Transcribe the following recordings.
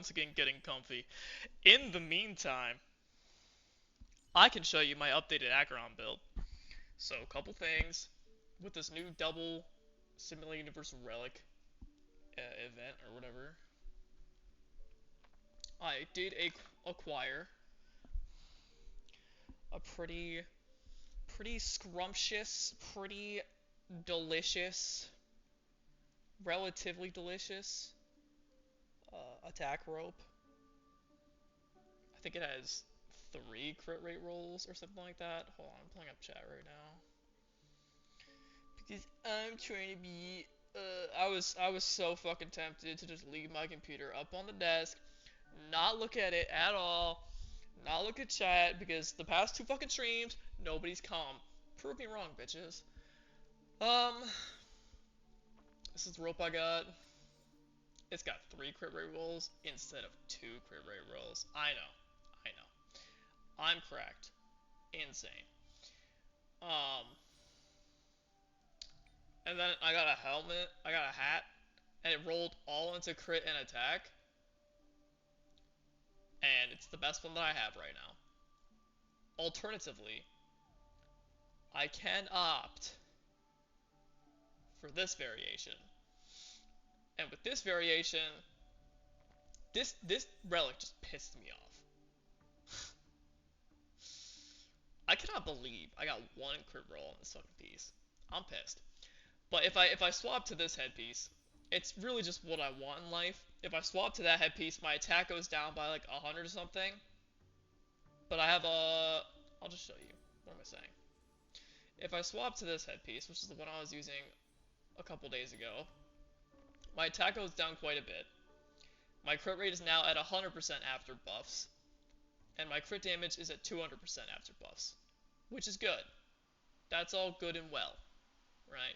once again getting comfy. In the meantime, I can show you my updated Acheron build. So, a couple things. With this new double Simulated Universal Relic event, or whatever, I did acquire a pretty scrumptious, pretty delicious, relatively delicious attack rope. I think it has 3 crit rate rolls or something like that. Hold on, I'm pulling up chat right now. Because I'm trying to be I was so fucking tempted to just leave my computer up on the desk, not look at it at all, not look at chat, because the past 2 fucking streams, nobody's come. Prove me wrong, bitches. Um, this is the rope I got. It's got 3 crit rate rolls instead of 2 crit rate rolls. I know. I'm cracked. Insane. Um, and then I got a helmet, I got a hat, and it rolled all into crit and attack. And it's the best one that I have right now. Alternatively, I can opt for this variation. And with this variation, this relic just pissed me off. I cannot believe I got 1 crit roll on this fucking piece. I'm pissed. But if I swap to this headpiece, it's really just what I want in life. If I swap to that headpiece, my attack goes down by like 100 or something. But I have a... I'll just show you. What am I saying? If I swap to this headpiece, which is the one I was using a couple days ago, my attack goes down quite a bit. My crit rate is now at 100% after buffs. And my crit damage is at 200% after buffs. Which is good. That's all good and well. Right?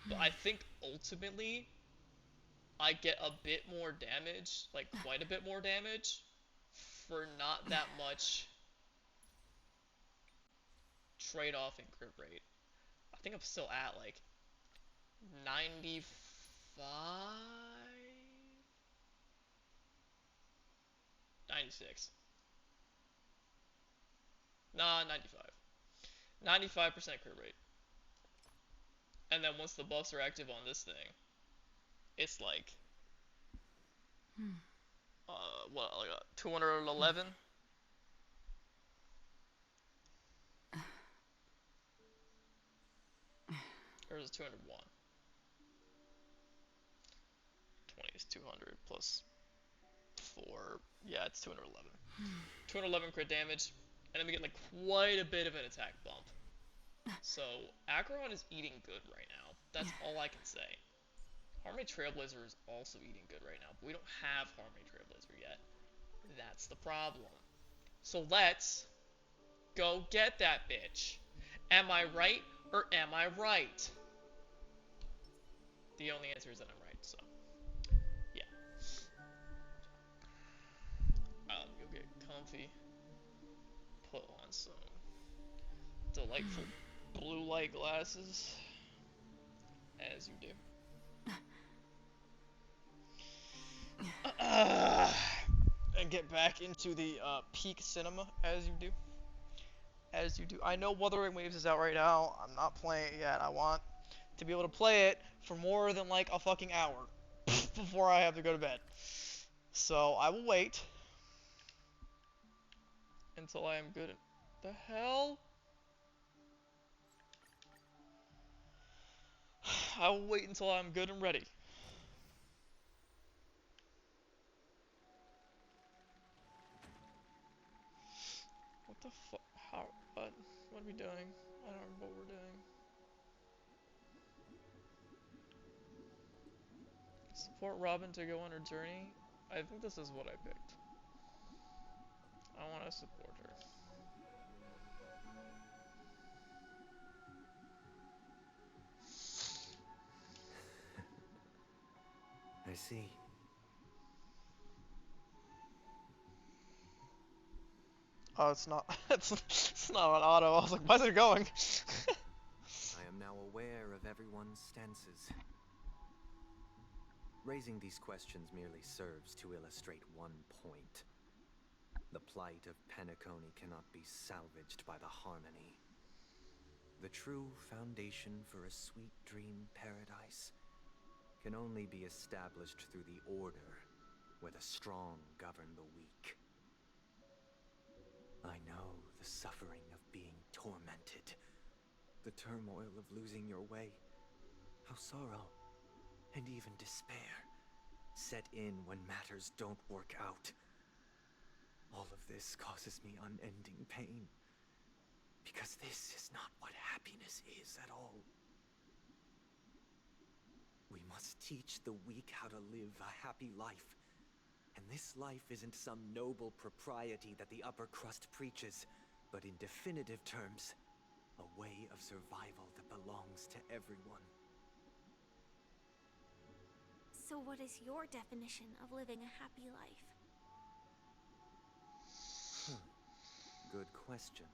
But I think ultimately, I get a bit more damage, like quite a bit more damage, for not that much trade-off in crit rate. I think I'm still at like 95? 96. Nah, 95. 95% crit rate. And then once the buffs are active on this thing, it's like, what, like 211? Or is it 201? 20 is 200 plus 4. Yeah, it's 211. 211 crit damage, and then we get like quite a bit of an attack bump. So, Acheron is eating good right now. That's all I can say. Harmony Trailblazer is also eating good right now, but we don't have Harmony Trailblazer yet. That's the problem. So let's go get that bitch. Am I right or am I right? The only answer is that I'm right, so yeah. Go get comfy. Put on some delightful blue light glasses, as you do. And get back into the peak cinema, as you do. As you do. I know Wuthering Waves is out right now. I'm not playing it yet. I want to be able to play it for more than like a fucking hour before I have to go to bed. So I will wait until I am good. The hell? I will wait until I'm good and ready. What the fuck? How? What? What are we doing? I don't remember what we're doing. Support Robin to go on her journey? I think this is what I picked. I want to support her. I see. Oh, it's not. It's not on auto. I was like, why's it going? I am now aware of everyone's stances. Raising these questions merely serves to illustrate one point. The plight of Penacony cannot be salvaged by the Harmony. The true foundation for a sweet dream paradise can only be established through the Order, where the strong govern the weak. I know the suffering of being tormented, the turmoil of losing your way, how sorrow and even despair set in when matters don't work out. All of this causes me unending pain, because this is not what happiness is at all. We must teach the weak how to live a happy life. And this life isn't some noble propriety that the upper crust preaches, but in definitive terms, a way of survival that belongs to everyone. So what is your definition of living a happy life? Good question.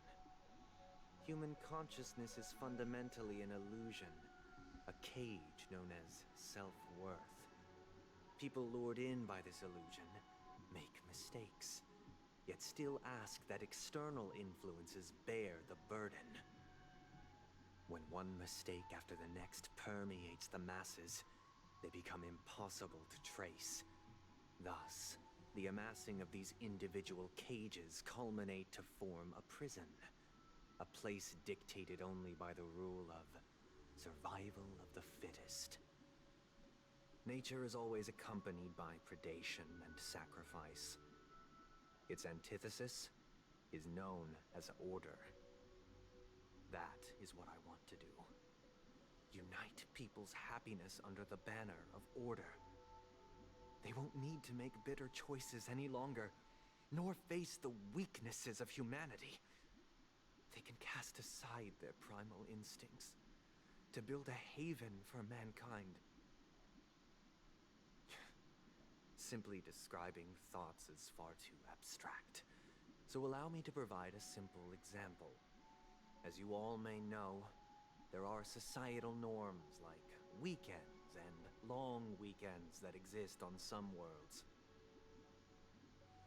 Human consciousness is fundamentally an illusion, a cage known as self-worth. People lured in by this illusion make mistakes, yet still ask that external influences bear the burden. When one mistake after the next permeates the masses, they become impossible to trace. Thus, the amassing of these individual cages culminate to form a prison, a place dictated only by the rule of survival of the fittest. Nature is always accompanied by predation and sacrifice. Its antithesis is known as order. That is what I want to do. Unite people's happiness under the banner of order. They won't need to make bitter choices any longer, nor face the weaknesses of humanity. They can cast aside their primal instincts to build a haven for mankind. Simply describing thoughts is far too abstract, so allow me to provide a simple example. As you all may know, there are societal norms like weekends and long weekends that exist on some worlds.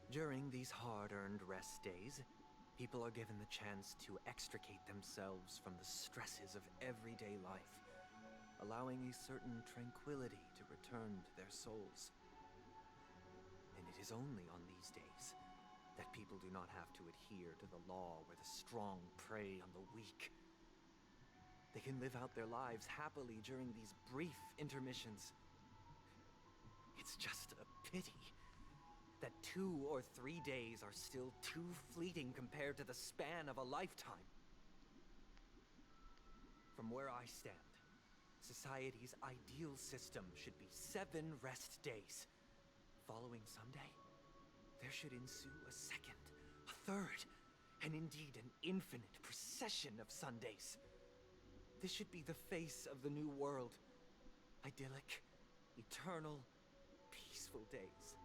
During these hard-earned rest days, people are given the chance to extricate themselves from the stresses of everyday life, allowing a certain tranquility to return to their souls. And it is only on these days that people do not have to adhere to the law where the strong prey on the weak. They can live out their lives happily during these brief intermissions. It's just a pity that 2 or 3 days are still too fleeting compared to the span of a lifetime. From where I stand, society's ideal system should be 7 rest days. Following Sunday, there should ensue a second, a third, and indeed an infinite procession of Sundays. This should be the face of the new world. Idyllic, eternal, peaceful days.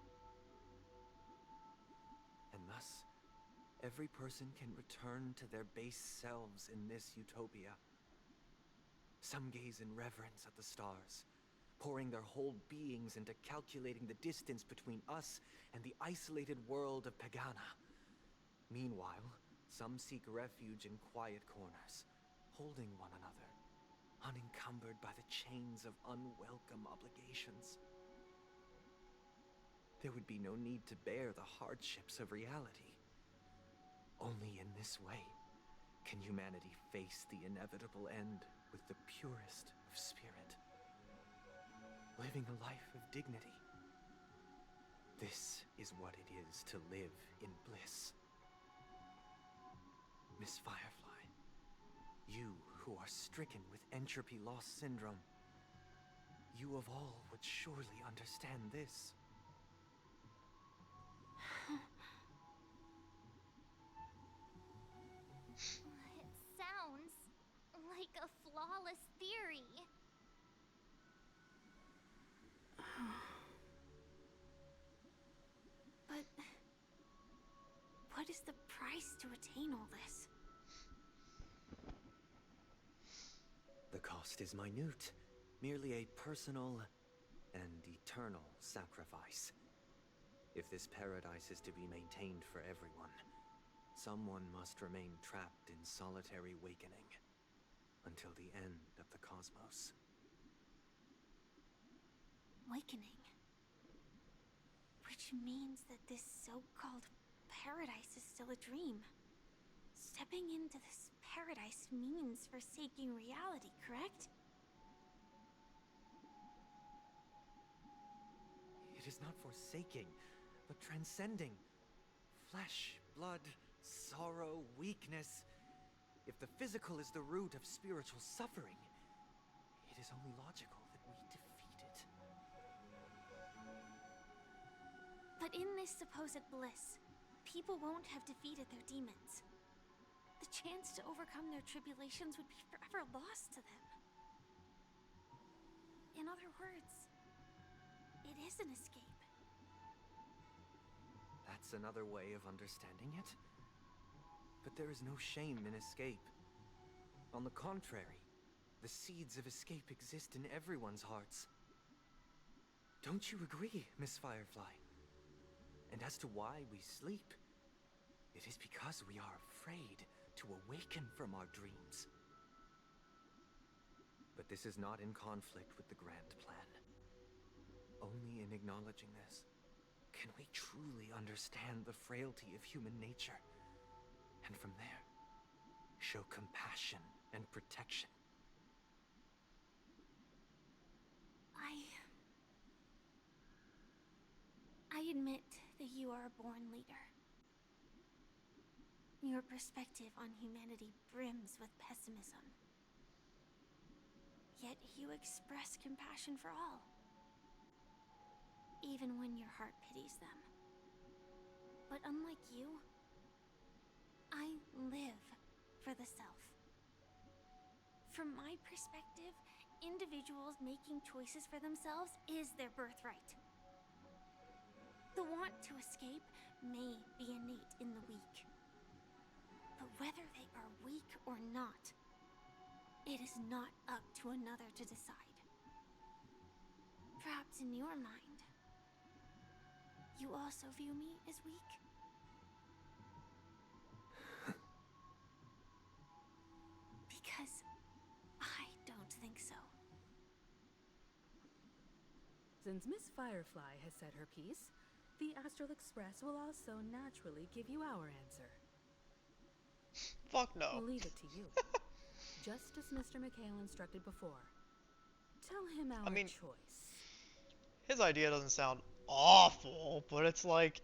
And thus, every person can return to their base selves in this utopia. Some gaze in reverence at the stars, pouring their whole beings into calculating the distance between us and the isolated world of Pagana. Meanwhile, some seek refuge in quiet corners, holding one another, unencumbered by the chains of unwelcome obligations. There would be no need to bear the hardships of reality. Only in this way can humanity face the inevitable end with the purest of spirit, living a life of dignity. This is what it is to live in bliss. Miss Firefly, you who are stricken with entropy loss syndrome, you of all would surely understand this. It sounds like a flawless theory. But what is the price to attain all this? The cost is minute, merely a personal and eternal sacrifice. If this paradise is to be maintained for everyone, someone must remain trapped in solitary wakening until the end of the cosmos. Awakening. Which means that this so-called paradise is still a dream. Stepping into this paradise means forsaking reality, correct? It is not forsaking, but transcending. Flesh, blood, sorrow, weakness. If the physical is the root of spiritual suffering, it is only logical that we defeat it. But in this supposed bliss, people won't have defeated their demons. The chance to overcome their tribulations would be forever lost to them. In other words, it is an escape. That's another way of understanding it. But there is no shame in escape. On the contrary, the seeds of escape exist in everyone's hearts. Don't you agree, Miss Firefly? And as to why we sleep, it is because we are afraid to awaken from our dreams. But this is not in conflict with the grand plan. Only in acknowledging this can we truly understand the frailty of human nature, and from there, show compassion and protection. I admit that you are a born leader. Your perspective on humanity brims with pessimism. Yet you express compassion for all, even when your heart pities them. But unlike you, I live for the self. From my perspective, individuals making choices for themselves is their birthright. The want to escape may be innate in the weak. But whether they are weak or not, it is not up to another to decide. Perhaps in your mind, you also view me as weak? Because I don't think so. Since Miss Firefly has said her piece, the Astral Express will also naturally give you our answer. Fuck no. We'll leave it to you. Just as Mr. McHale instructed before. Tell him our choice. His idea doesn't sound awful, but it's like...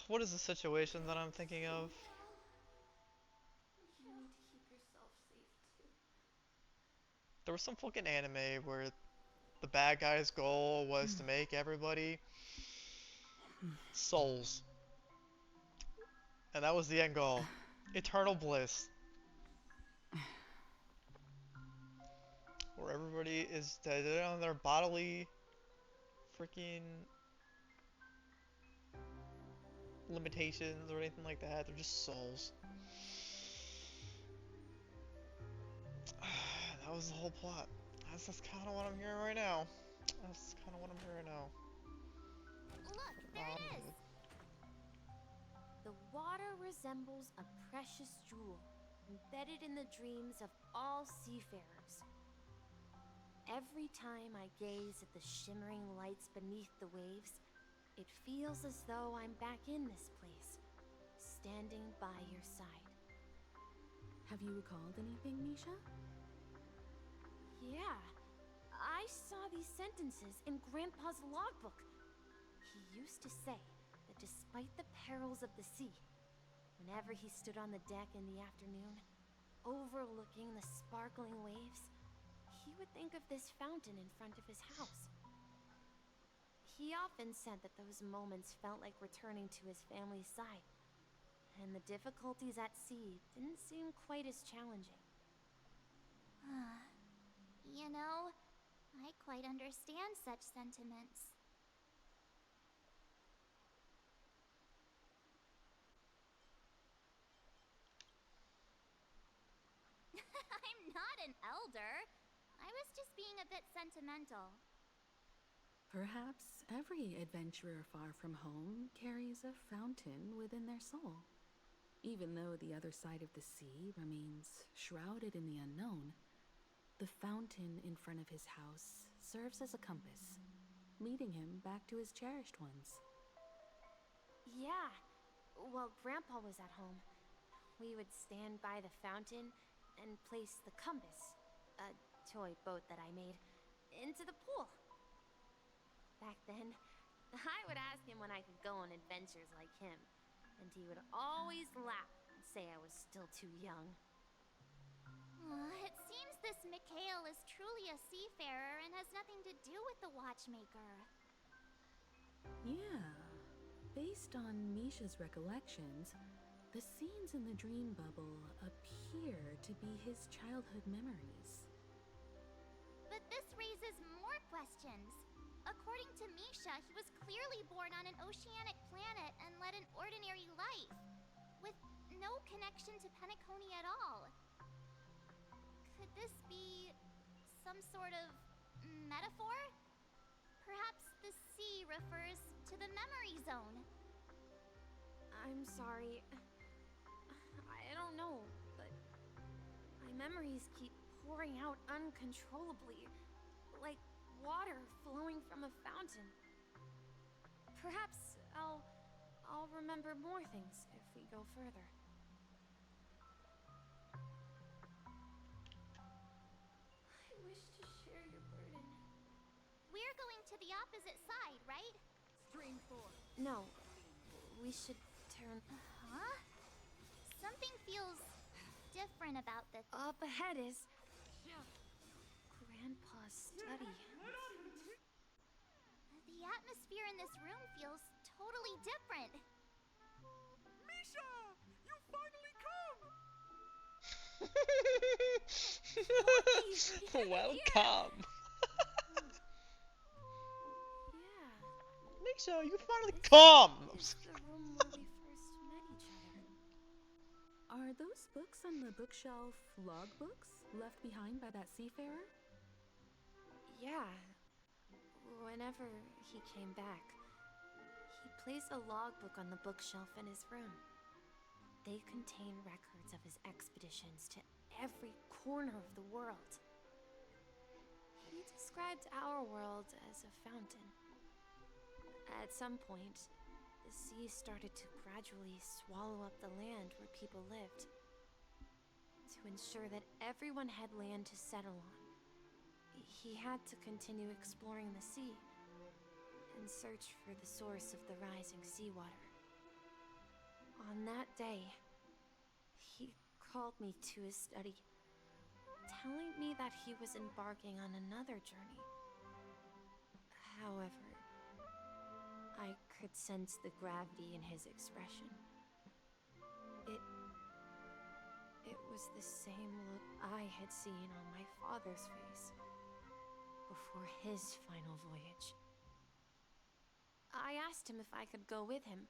What is the situation that I'm thinking of? You need to keep yourself safe too. There was some fucking anime where the bad guy's goal was to make everybody souls. And that was the end goal. Eternal bliss. Where everybody is dead on their bodily freaking limitations or anything like that. They're just souls. That was the whole plot. That's kind of what I'm hearing right now. That's kind of what I'm hearing now. Look, there it is! The water resembles a precious jewel, embedded in the dreams of all seafarers. Every time I gaze at the shimmering lights beneath the waves, it feels as though I'm back in this place, standing by your side. Have you recalled anything, Misha? Yeah, I saw these sentences in Grandpa's logbook. He used to say that despite the perils of the sea, whenever he stood on the deck in the afternoon, overlooking the sparkling waves, he would think of this fountain in front of his house. He often said that those moments felt like returning to his family's side, and the difficulties at sea didn't seem quite as challenging. You know, I quite understand such sentiments. I'm not an elder. I was just being a bit sentimental. Perhaps every adventurer far from home carries a fountain within their soul. Even though the other side of the sea remains shrouded in the unknown, the fountain in front of his house serves as a compass, leading him back to his cherished ones. Yeah. While Grandpa was at home, we would stand by the fountain and place the compass, a toy boat that I made, into the pool. Back then, I would ask him when I could go on adventures like him, and he would always laugh and say I was still too young. It seems this Mikhail is truly a seafarer and has nothing to do with the watchmaker. Yeah. Based on Misha's recollections, the scenes in the dream bubble appear to be his childhood memories. But this raises more questions. According to Misha, he was clearly born on an oceanic planet and led an ordinary life, with no connection to Penacony at all. Could this be some sort of metaphor? Perhaps the sea refers to the memory zone. I'm sorry. I don't know, but my memories keep pouring out uncontrollably, like water flowing from a fountain. Perhaps I'll remember more things if we go further. I wish to share your burden. We're going to the opposite side, right? No, we should turn Huh? Something feels different about the... up ahead is Grandpa's study. The atmosphere in this room feels totally different. Misha! You finally come! Welcome. Yeah, Misha, you finally come. it's the room where we first met each other. Are those books on the bookshelf logbooks left behind by that seafarer? Yeah. Whenever he came back, he placed a logbook on the bookshelf in his room. They contain records of his expeditions to every corner of the world. He described our world as a fountain. At some point, the sea started to gradually swallow up the land where people lived. To ensure that everyone had land to settle on, he had to continue exploring the sea and search for the source of the rising seawater. On that day, he called me to his study, telling me that he was embarking on another journey. However, I could sense the gravity in his expression. It was the same look I had seen on my father's face before his final voyage. I asked him if I could go with him,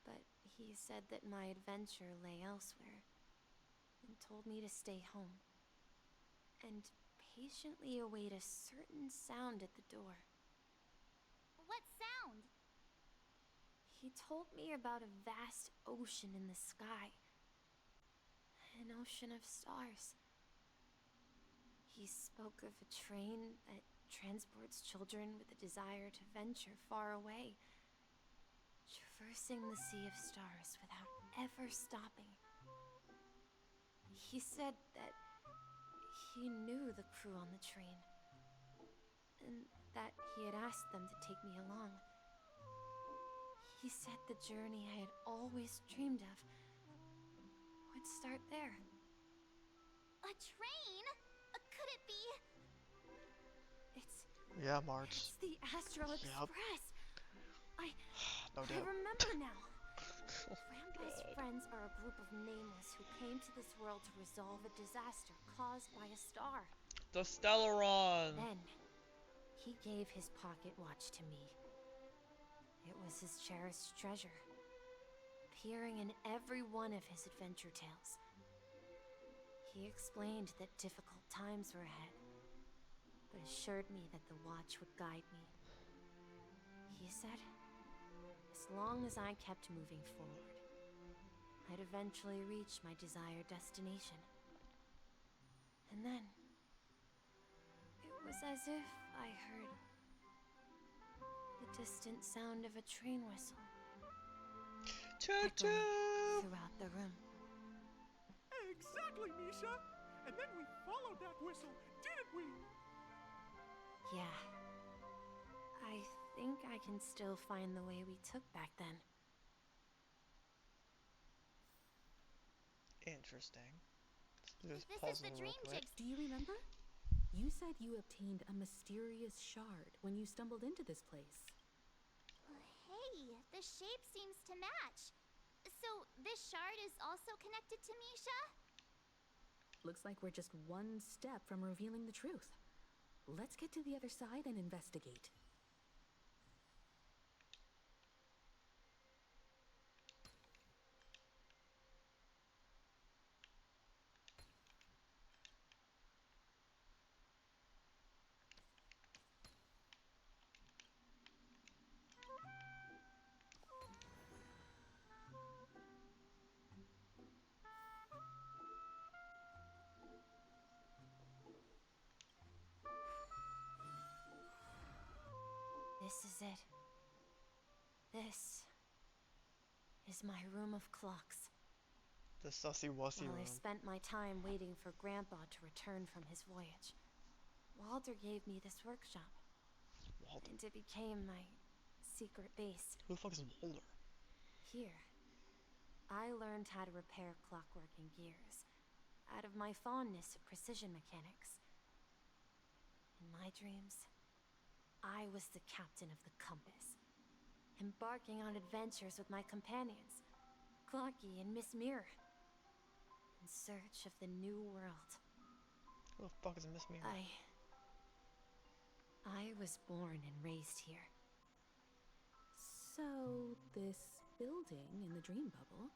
but he said that my adventure lay elsewhere and told me to stay home and patiently await a certain sound at the door. What sound? He told me about a vast ocean in the sky, an ocean of stars. He spoke of a train that transports children with a desire to venture far away, traversing the sea of stars without ever stopping. He said that he knew the crew on the train, and that he had asked them to take me along. He said the journey I had always dreamed of would start there. A train? Could it be? Yeah, March. It's the Astral Yep. Express. No I doubt. remember now. Grandpa's friends are a group of nameless who came to this world to resolve a disaster caused by a star. The Stellaron. Then, he gave his pocket watch to me. It was his cherished treasure, appearing in every one of his adventure tales. He explained that difficult times were ahead, but assured me that the watch would guide me. He said, as long as I kept moving forward, I'd eventually reach my desired destination. And then, it was as if I heard the distant sound of a train whistle Choo-choo! echoing throughout the room. Exactly, Misha! And then we followed that whistle, didn't we? Yeah. I think I can still find the way we took back then. Interesting. Just This is pausing the real dream quick. jig. Do you remember? You said you obtained a mysterious shard when you stumbled into this place. Hey, the shape seems to match. So, this shard is also connected to Misha? Looks like we're just one step from revealing the truth. Let's get to the other side and investigate. This is it. This is my room of clocks. The sussy-wussy While I room. spent my time waiting for Grandpa to return from his voyage, Walter gave me this workshop, Walter. and it became my secret base. Who the fuck is Walter? Here, I learned how to repair clockwork and gears, out of my fondness of precision mechanics. In my dreams, I was the captain of the compass, embarking on adventures with my companions, Clocky and Miss Mirror, in search of the new world. Who the fuck is Miss Mirror? I was born and raised here. So, this building in the dream bubble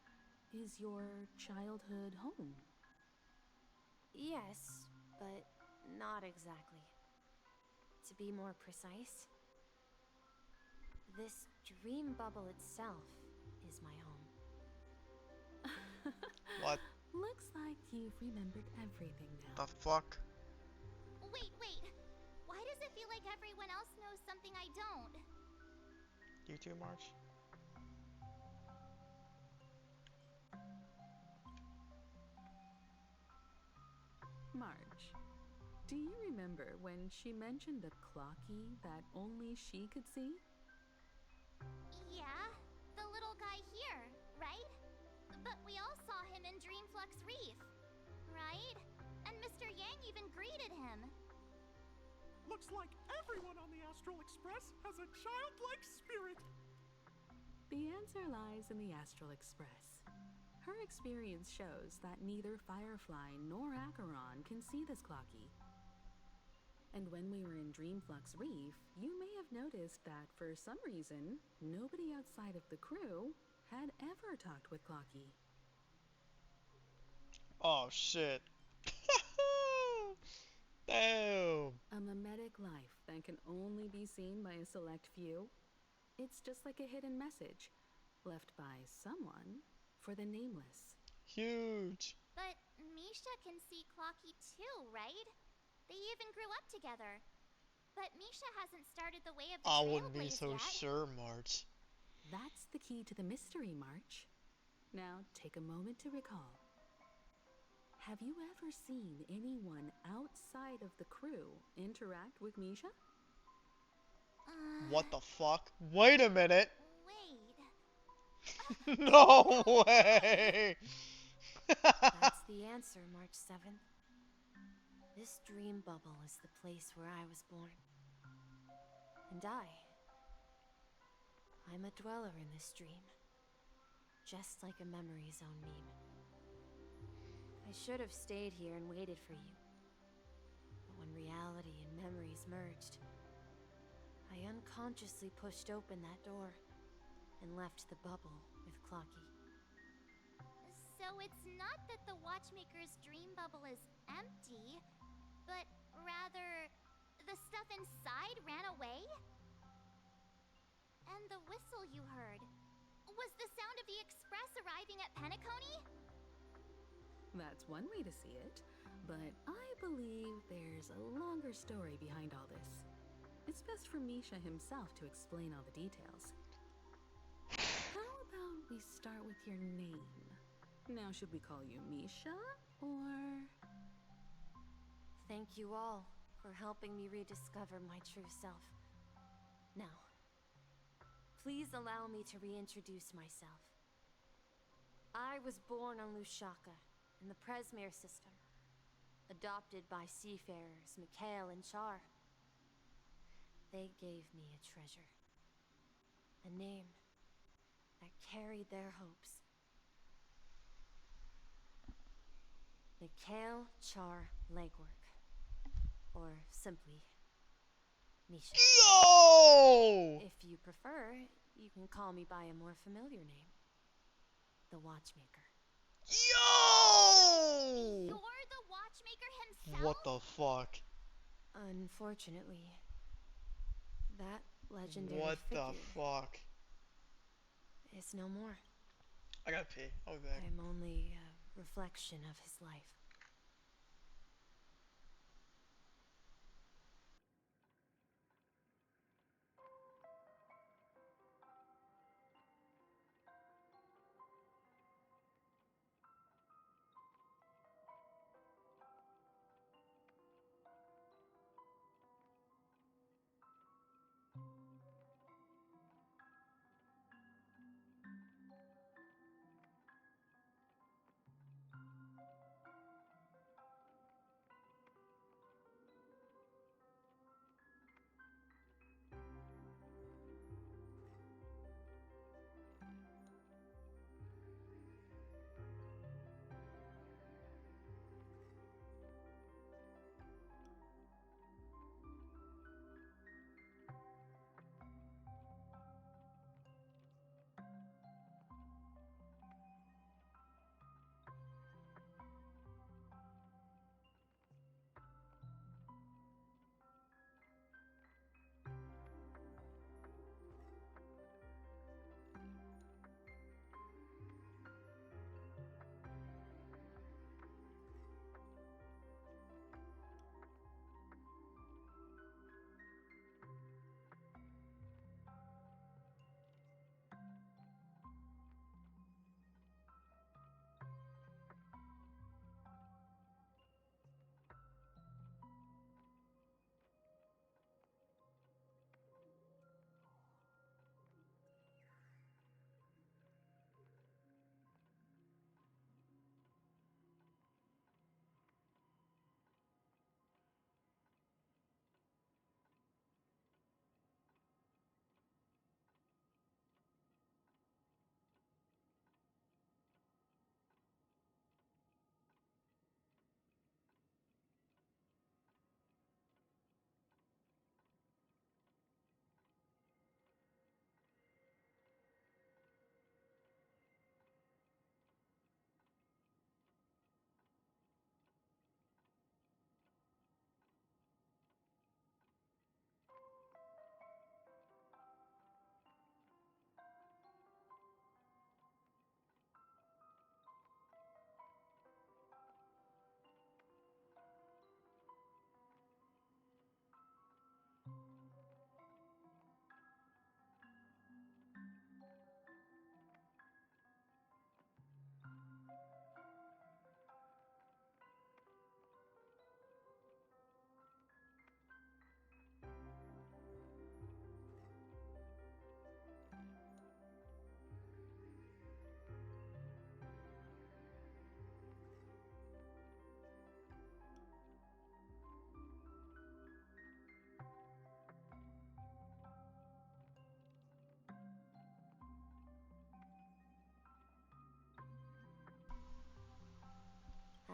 is your childhood home. Yes, but not exactly. To be more precise, this dream bubble itself is my home. What Looks like you've remembered everything now. the fuck? Wait. Why does it feel like everyone else knows something I don't? You too, March? Marge, do you remember when she mentioned a clocky that only she could see? Yeah, the little guy here, right? But we all saw him in Dreamflux Reef, right? And Mr. Yang even greeted him. Looks like everyone on the Astral Express has a childlike spirit. The answer lies in the Astral Express. Her experience shows that neither Firefly nor Acheron can see this clocky. And when we were in Dreamflux Reef, you may have noticed that for some reason, nobody outside of the crew had ever talked with Clocky. Oh shit. Damn. A mimetic life that can only be seen by a select few? It's just like a hidden message, left by someone for the nameless. Huge. But Misha can see Clocky too, right? They even grew up together. But Misha hasn't started the way of the I wouldn't be Trailblaze so yet. sure, March. That's the key to the mystery, March. Now, take a moment to recall. Have you ever seen anyone outside of the crew interact with Misha? What the fuck? Wait a minute. Wait. No way. That's the answer, March 7th. This dream bubble is the place where I was born. And I'm a dweller in this dream. Just like a memory zone meme. I should have stayed here and waited for you. But when reality and memories merged, I unconsciously pushed open that door and left the bubble with Clocky. So it's not that the Watchmaker's dream bubble is empty, but rather The stuff inside ran away? And the whistle you heard was the sound of the express arriving at Penacony? That's one way to see it, but I believe there's a longer story behind all this. It's best for Misha himself to explain all the details. How about we start with your name? Now, should we call you Misha, or... Thank you all for helping me rediscover my true self. Now, please allow me to reintroduce myself. I was born on Lushaka, in the Presmere system, adopted by seafarers Mikhail and Char. They gave me a treasure, a name that carried their hopes. Mikhail Char Legwork, or simply Misha. Yo! If you prefer, you can call me by a more familiar name, the Watchmaker. Yo! You're the watchmaker himself? What the fuck? Unfortunately, that legendary What figure the fuck? is no more. I gotta pee. I'll be back. I'm only a reflection of his life.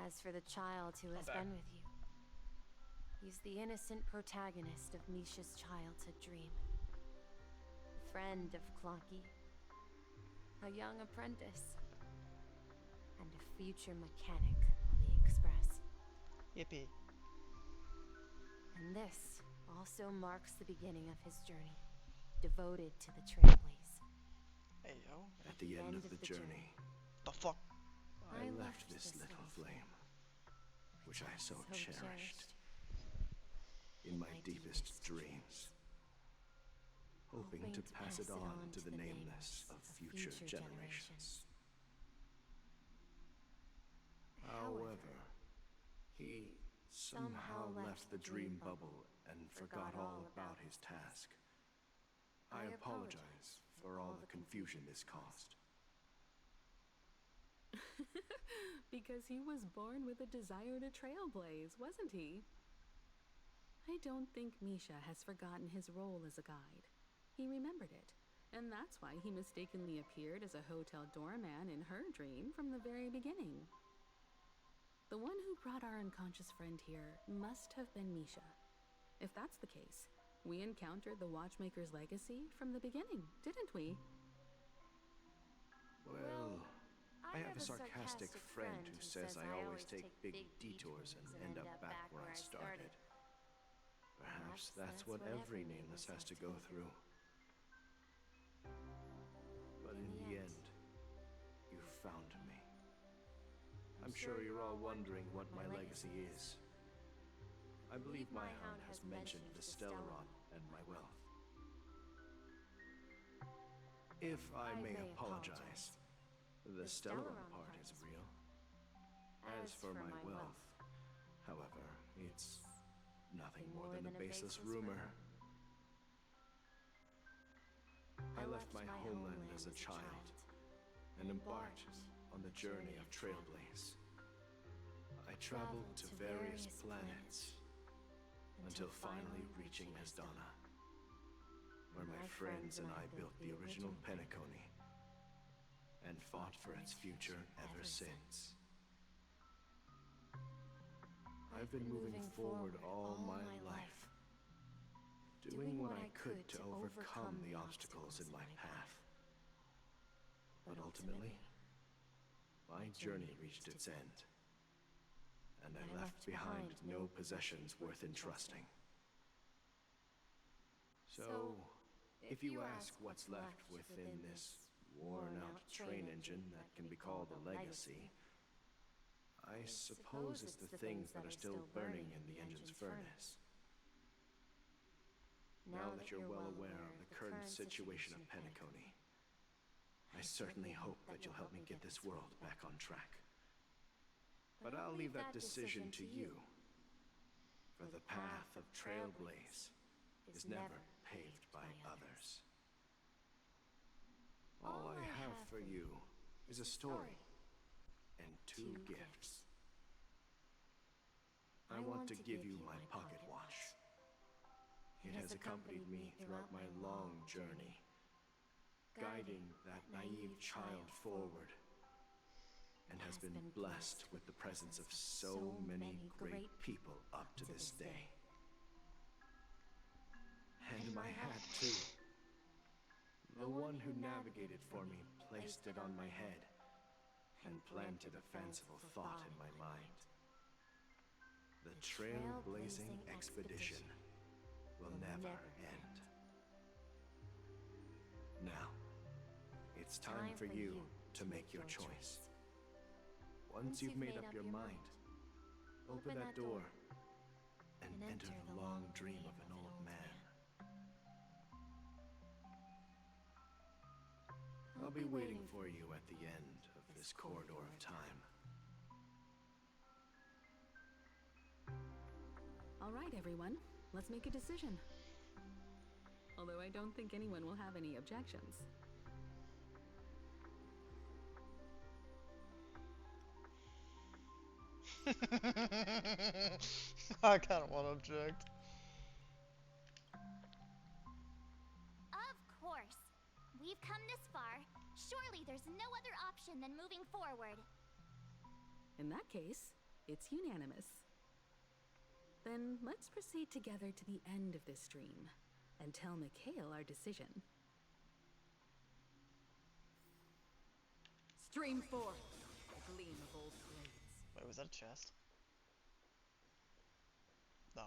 As for the child who has back. been with you, he's the innocent protagonist of Misha's childhood dream. A friend of Clonky, a young apprentice, and a future mechanic on the Express. Yippee. And this also marks the beginning of his journey, devoted to the Trailblaze. Hey, yo. At the end of the journey, The fuck? I left this little flame, which I so cherished, in my deepest dreams, hoping to pass it on to the nameless of future generations. However, he somehow left the dream bubble and forgot all about his task. I apologize for all the confusion this caused. Because he was born with a desire to trailblaze, wasn't he? I don't think Misha has forgotten his role as a guide. He remembered it, and that's why he mistakenly appeared as a hotel doorman in her dream from the very beginning. The one who brought our unconscious friend here must have been Misha. If that's the case, we encountered the Watchmaker's legacy from the beginning, didn't we? Well, I have a sarcastic friend who says I always take big detours and end up back where I started. Perhaps that's what every nameless has to go through. But in the end, you found me. I'm sure you're all wondering what my legacy is. I believe my hound has mentioned the Stellaron and my wealth. If I may apologize, the Stellaron part is real. As for my wealth, however, it's nothing more than a baseless rumor. I left my homeland as a child and embarked on the journey of Trailblaze. I traveled to various planets until finally reaching Asdana, where my friends and I built the original Penacony and fought for its future ever since. I've been moving forward all my life, doing what I could to overcome the obstacles in my path. But ultimately, my journey reached its end, and I left behind no possessions worth entrusting. So, if you ask what's left within this worn-out train engine that can be called a legacy, I suppose it's the things that are still burning in the engine's furnace. Now that you're well aware of the current situation of Penacony, I certainly hope that you'll help me get this world back on track. But I'll leave that decision to you, for the path of Trailblaze is never paved by others. All I have for you is a story and two gifts. I want to give you my pocket watch. It has accompanied me throughout my long journey, guiding that naive child forward, and has been blessed with the presence of so many great people up to this day. And my hat, too. The one who navigated for me placed it on my head and planted a fanciful thought in my mind. The trailblazing expedition will never end. Now, it's time for you to make your choice. Once you've made up your mind, open that door and enter the long dream of an old man. I'll be waiting for you at the end of this corridor of time. All right, everyone. Let's make a decision. Although I don't think anyone will have any objections. I kind of want to object. Of course. We've come this far. Surely there's no other option than moving forward. In that case, it's unanimous. Then let's proceed together to the end of this dream and tell Mikhail our decision. Stream forth, a gleam of old blades. Wait, was that a chest? No.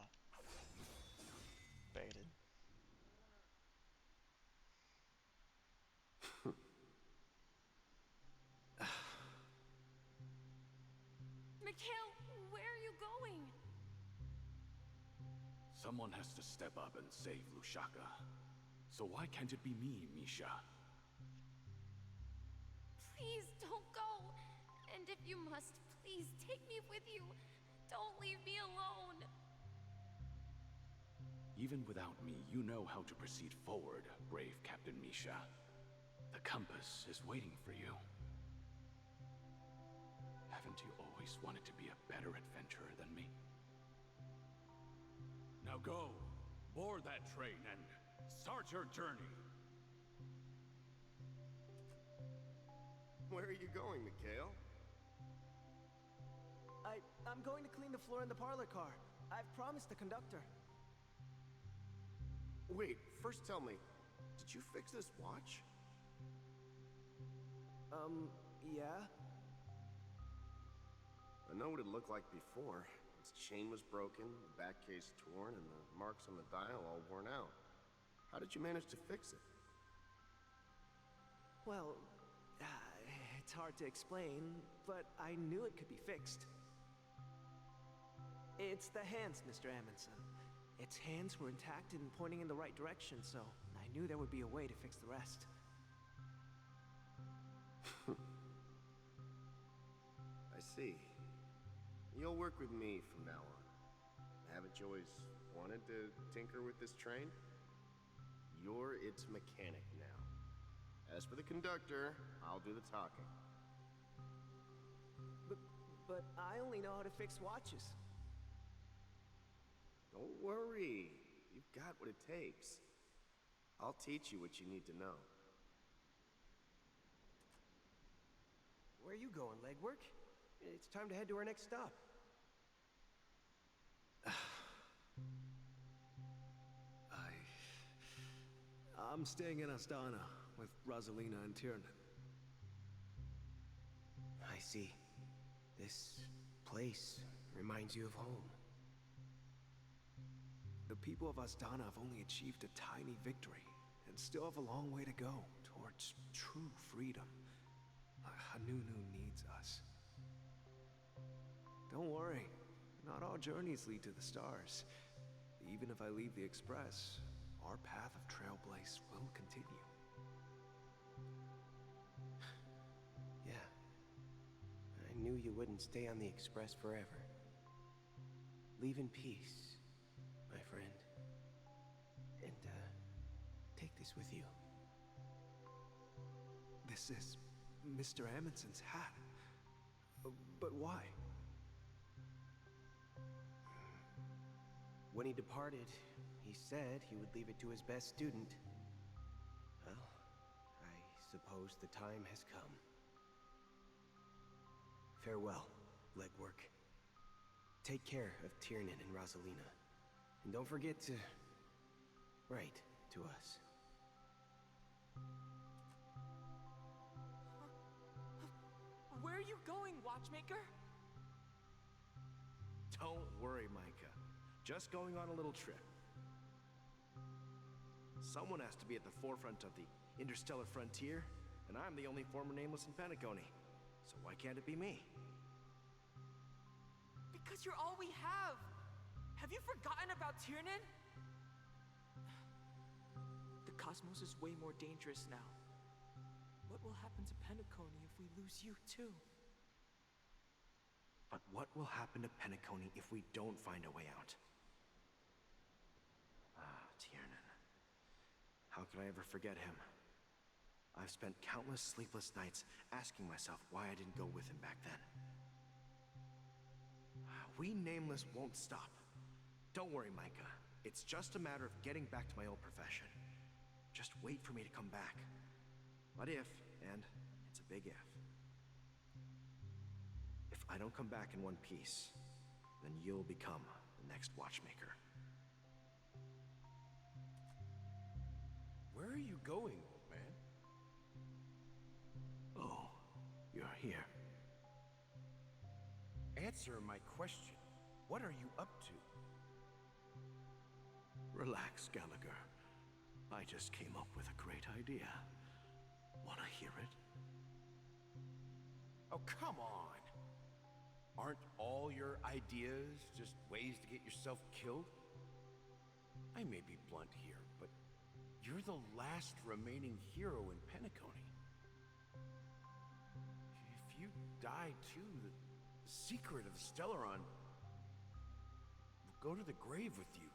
Someone has to step up and save Lushaka. So why can't it be me, Misha? Please don't go. And if you must, please take me with you. Don't leave me alone. Even without me, you know how to proceed forward, brave Captain Misha. The compass is waiting for you. Haven't you always wanted to be a better adventurer than me? Now go, board that train and start your journey. Where are you going, Mikhail? I'm going to clean the floor in the parlor car. I've promised the conductor. Wait, first tell me, did you fix this watch? Yeah? I know what it looked like before. Its chain was broken, the back case torn, and the marks on the dial all worn out. How did you manage to fix it? Well, it's hard to explain, but I knew it could be fixed. It's the hands, Mr. Amundsen. Its hands were intact and pointing in the right direction, so I knew there would be a way to fix the rest. I see. You'll work with me from now on. Haven't you always wanted to tinker with this train? You're its mechanic now. As for the conductor, I'll do the talking. But I only know how to fix watches. Don't worry. You've got what it takes. I'll teach you what you need to know. Where are you going, legwork? It's time to head to our next stop. I'm staying in Astana with Rosalina and Tiernan. I see. This place reminds you of home. The people of Astana have only achieved a tiny victory and still have a long way to go towards true freedom. Hanunu needs us. Don't worry, not all journeys lead to the stars. Even if I leave the Express, our path of Trailblaze will continue. Yeah. I knew you wouldn't stay on the Express forever. Leave in peace, my friend. And, take this with you. This is Mr. Amundsen's hat. But why? When he departed, he said he would leave it to his best student. Well, I suppose the time has come. Farewell, legwork. Take care of Tiernan and Rosalina. And don't forget to write to us. Where are you going, Watchmaker? Don't worry, Micah. Just going on a little trip. Someone has to be at the forefront of the interstellar frontier, and I'm the only former Nameless in Penacony. So why can't it be me? Because you're all we have! Have you forgotten about Tiernan? The cosmos is way more dangerous now. What will happen to Penacony if we lose you too? But what will happen to Penacony if we don't find a way out? Tiernan. How could I ever forget him? I've spent countless sleepless nights asking myself why I didn't go with him back then. We Nameless won't stop. Don't worry, Micah. It's just a matter of getting back to my old profession. Just wait for me to come back. But if, and it's a big if I don't come back in one piece, then you'll become the next Watchmaker. Where are you going, old man? Oh, you're here. Answer my question. What are you up to? Relax, Gallagher. I just came up with a great idea. Wanna hear it? Oh, come on. Aren't all your ideas just ways to get yourself killed? I may be blunt here, but you're the last remaining hero in Penacony. If you die too, the secret of Stellaron will go to the grave with you.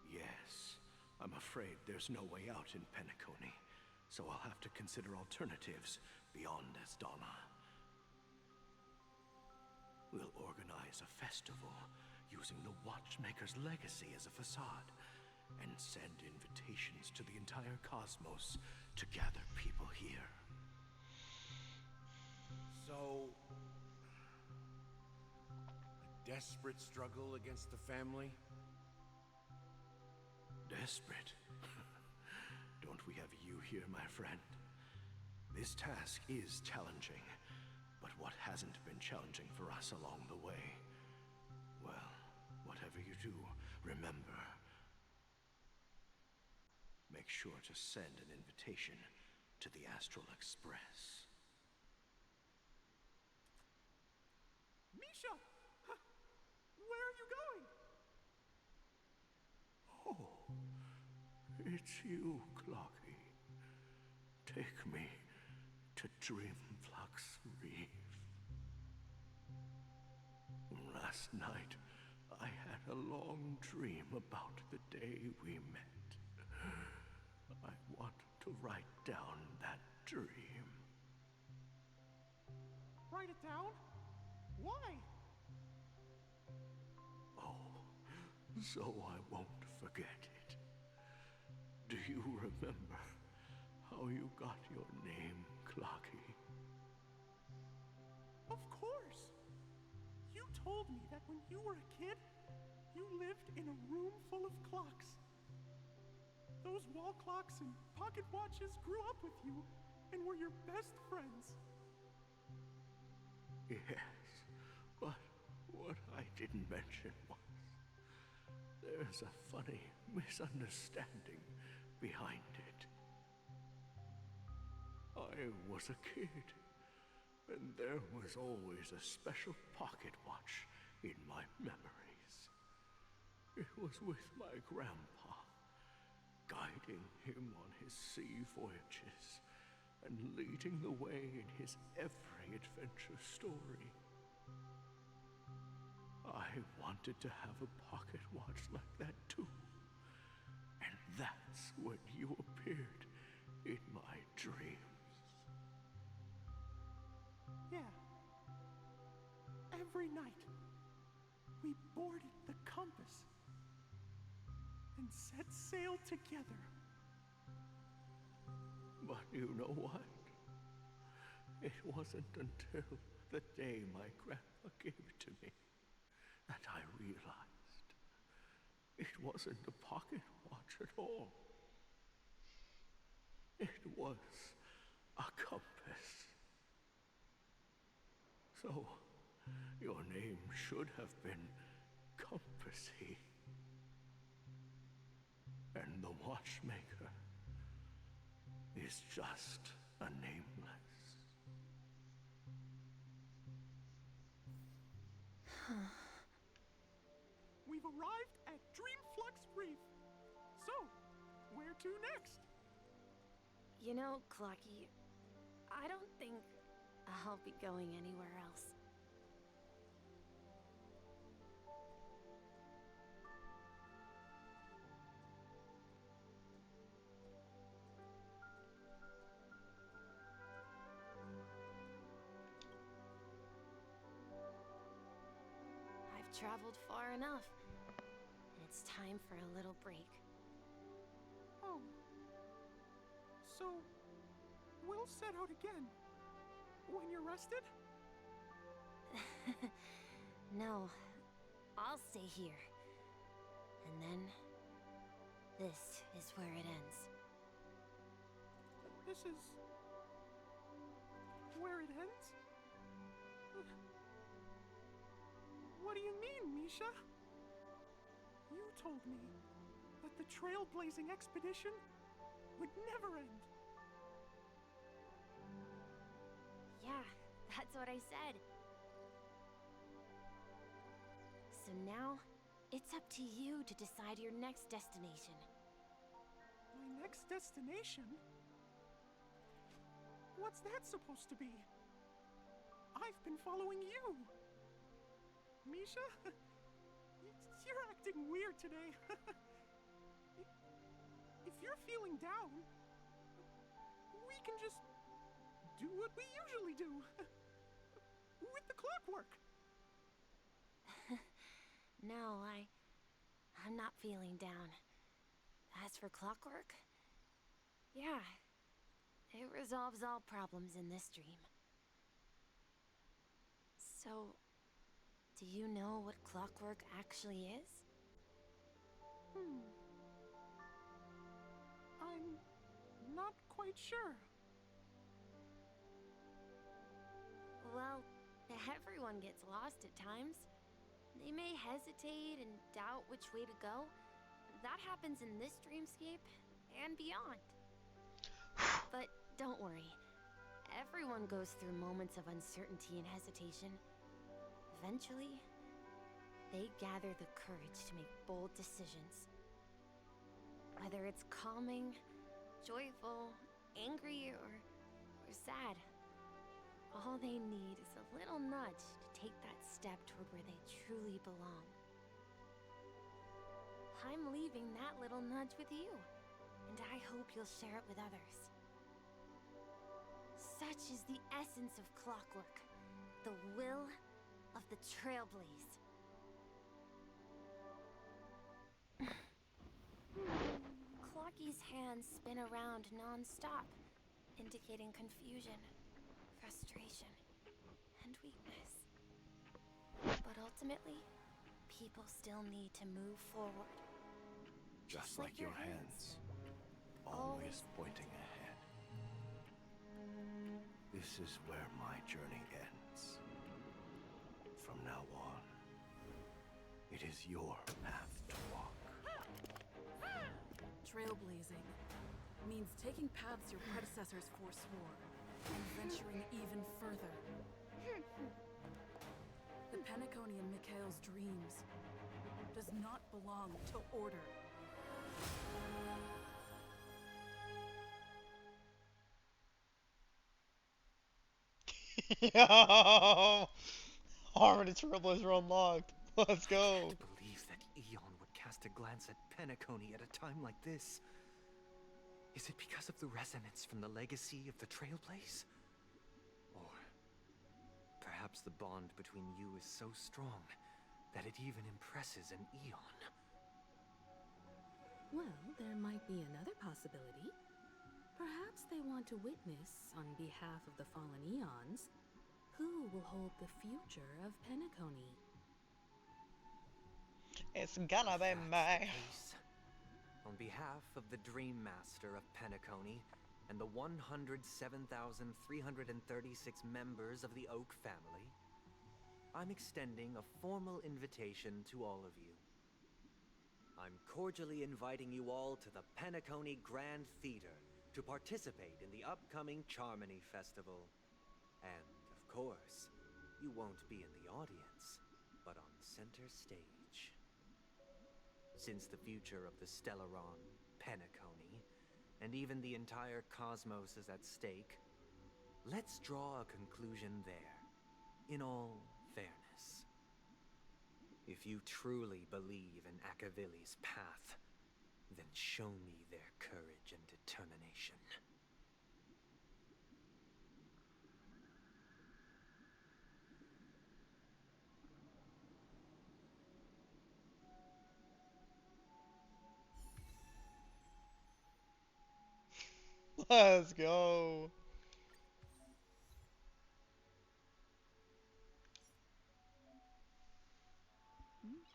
Yes, I'm afraid there's no way out in Penacony, so I'll have to consider alternatives beyond Asdana. We'll organize a festival using the Watchmaker's legacy as a facade, and send invitations to the entire cosmos to gather people here. So, a desperate struggle against the family? Desperate? Don't we have you here, my friend? This task is challenging, but what hasn't been challenging for us along the way? Well, whatever you do, remember, make sure to send an invitation to the Astral Express. Misha! Where are you going? Oh, it's you, Clocky. Take me to Dreamflux Reef. Last night, I had a long dream about the day we met. I want to write down that dream. Write it down? Why? Oh, so I won't forget it. Do you remember how you got your name, Clocky? Of course! You told me that when you were a kid, you lived in a room full of clocks. Those wall clocks and pocket watches grew up with you and were your best friends. Yes, but what I didn't mention was there's a funny misunderstanding behind it. I was a kid, and there was always a special pocket watch in my memories. It was with my grandpa, guiding him on his sea voyages and leading the way in his every adventure story. I wanted to have a pocket watch like that too. And that's when you appeared in my dreams. Yeah. Every night, we boarded the compass and set sail together. But you know what? It wasn't until the day my grandpa gave it to me that I realized it wasn't a pocket watch at all. It was a compass. So, your name should have been Compassy. And the Watchmaker is just a nameless. We've arrived at Dreamflux Reef. So, where to next? You know, Clocky, I don't think I'll be going anywhere else. I've traveled far enough. It's time for a little break. Oh. So, we'll set out again. When you're rested? No, I'll stay here. And then, this is where it ends. This is... where it ends? What do you mean, Misha? You told me that the trailblazing expedition would never end. Yeah, that's what I said. So now, It's up to you to decide your next destination. My next destination? What's that supposed to be? I've been following you. Misha? You're acting weird today. If you're feeling down, we can just do what we usually do. With the clockwork. No, I'm not feeling down. As for clockwork, yeah, it resolves all problems in this dream. So, do you know what clockwork actually is? I'm not quite sure. Well, everyone gets lost at times. They may hesitate and doubt which way to go. That happens in this dreamscape and beyond. But don't worry. Everyone goes through moments of uncertainty and hesitation. Eventually, they gather the courage to make bold decisions. Whether it's calming, joyful, angry, or sad, all they need is a little nudge to take that step toward where they truly belong. I'm leaving that little nudge with you, and I hope you'll share it with others. Such is the essence of clockwork, the will of the Trailblaze. Clocky's hands spin around non-stop, indicating confusion, frustration, and weakness. But ultimately, people still need to move forward. Just like your hands, always pointing ahead. This is where my journey ends. From now on, it is your path to walk. Trailblazing means taking paths your predecessors forswore and venturing even further. The Penacony in Mikhail's dreams does not belong to Order. Yo! Harmony Trailblazer unlocked. Let's go. I can't believe that Eon would cast a glance at Penacony at a time like this. Is it because of the resonance from the legacy of the Trailblaze? Or perhaps the bond between you is so strong that it even impresses an Eon? Well, there might be another possibility. Perhaps they want to witness, on behalf of the fallen Eons, who will hold the future of Penacony. It's gonna be me. On behalf of the Dream Master of Penacony and the 107,336 members of the Oak family, I'm extending a formal invitation to all of you. I'm cordially inviting you all to the Penacony Grand Theater to participate in the upcoming Charmony Festival. And, of course, you won't be in the audience, but on center stage. Since the future of the Stellaron, Penacony, and even the entire cosmos is at stake, let's draw a conclusion there, in all fairness. If you truly believe in Akavili's path, then show me their courage and determination. Let's go. Nice.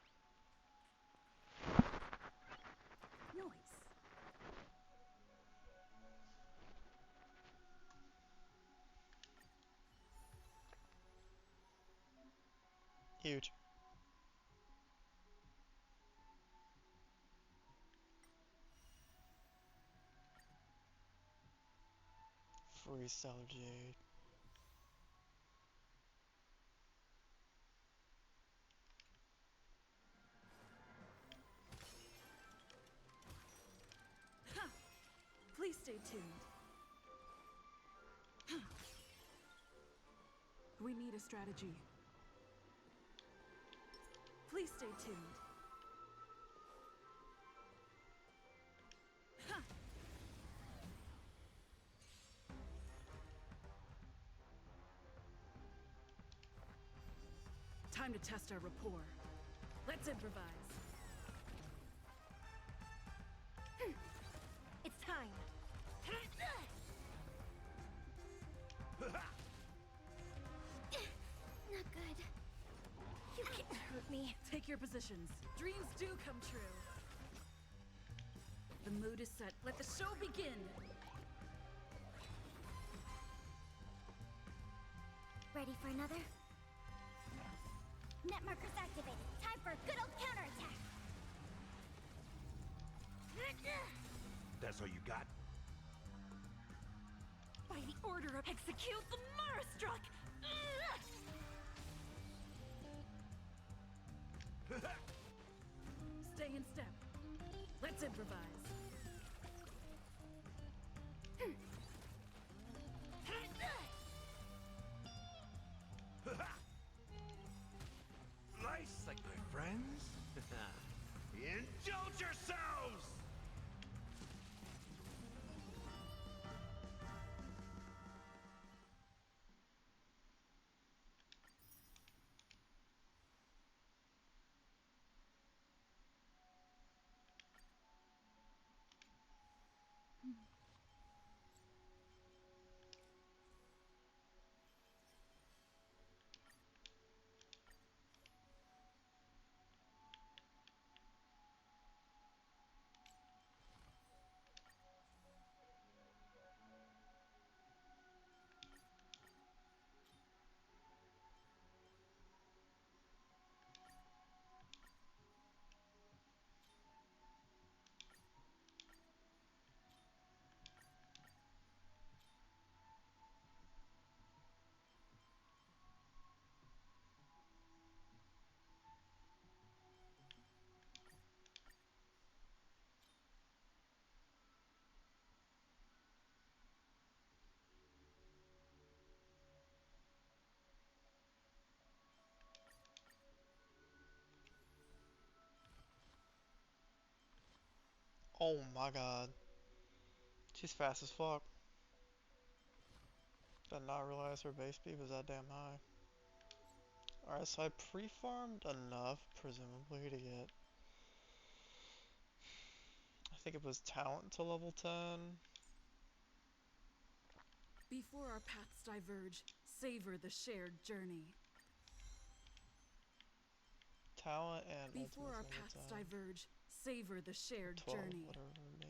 Huge. Freestyle Jade. stay tuned. We need a strategy. Please stay tuned. Time to test our rapport. Let's improvise. It's time. Not good. You can't hurt me. Take your positions. Dreams do come true. The mood is set. Let the show begin. Ready for another? Net markers activated. Time for a good old counterattack. That's all you got? By the order of execute the Marastruck! Stay in step. Let's improvise. Nice, like my friends. Indulge yourselves! Oh my god. She's fast as fuck. Did not realize her base speed was that damn high. Alright, so I pre-farmed enough, presumably, to get... I think it was talent to level 10. Before our paths diverge, savor the shared journey. Talent and Before our ultimate paths level 10. diverge, savor the shared 12, journey. whatever it would be.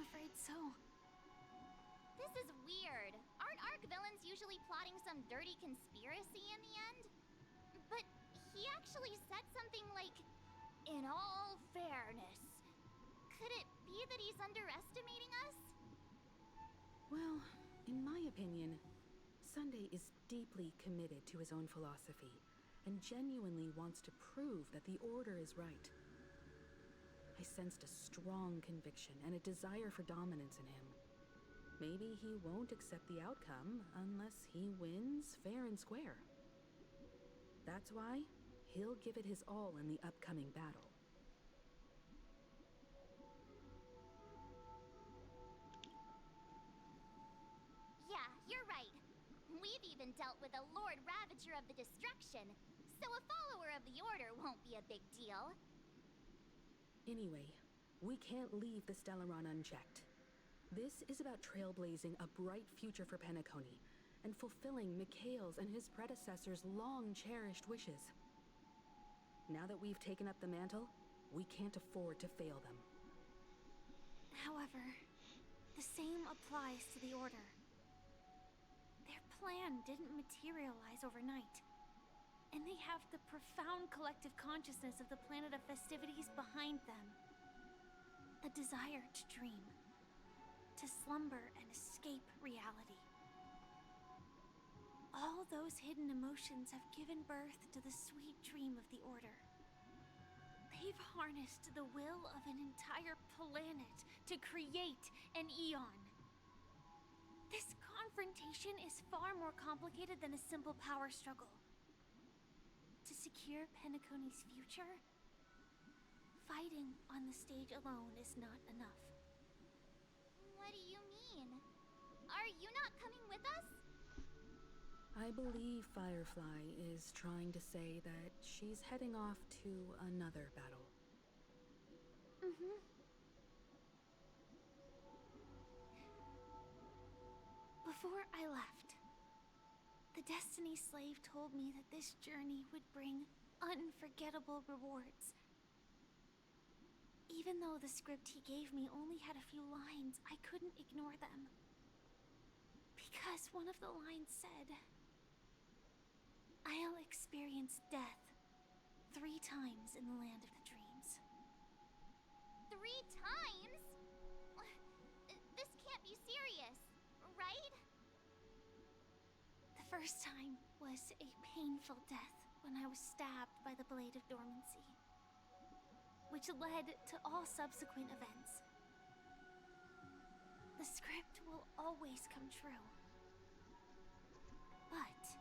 afraid so. This is weird. Aren't Arc villains usually plotting some dirty conspiracy in the end? But he actually said something like, "In all fairness." Could it be that he's underestimating us? Well, in my opinion, Sunday is deeply committed to his own philosophy and genuinely wants to prove that the Order is right. I sensed a strong conviction and a desire for dominance in him. Maybe he won't accept the outcome unless he wins fair and square. That's why he'll give it his all in the upcoming battle. Yeah, you're right. We've even dealt with a Lord Ravager of the Destruction, so a follower of the Order won't be a big deal. Anyway, we can't leave the Stellaron unchecked. This is about trailblazing a bright future for Penacony and fulfilling Mikhail's and his predecessors' long-cherished wishes. Now that we've taken up the mantle, we can't afford to fail them. However, the same applies to the Order. Their plan didn't materialize overnight, and they have the profound collective consciousness of the planet of festivities behind them. A desire to dream, to slumber and escape reality. All those hidden emotions have given birth to the sweet dream of the Order. They've harnessed the will of an entire planet to create an Eon. This confrontation is far more complicated than a simple power struggle. To secure Penacony's future, fighting on the stage alone is not enough. What do you mean? Are you not coming with us? I believe Firefly is trying to say that she's heading off to another battle. Before I left, the Destiny Slave told me that this journey would bring unforgettable rewards. Even though the script he gave me only had a few lines, I couldn't ignore them. Because one of the lines said, "I'll experience death 3 times in the land of the dreams." 3 times? This can't be serious, right? The first time was a painful death when I was stabbed by the Blade of Dormancy, which led to all subsequent events. The script will always come true, but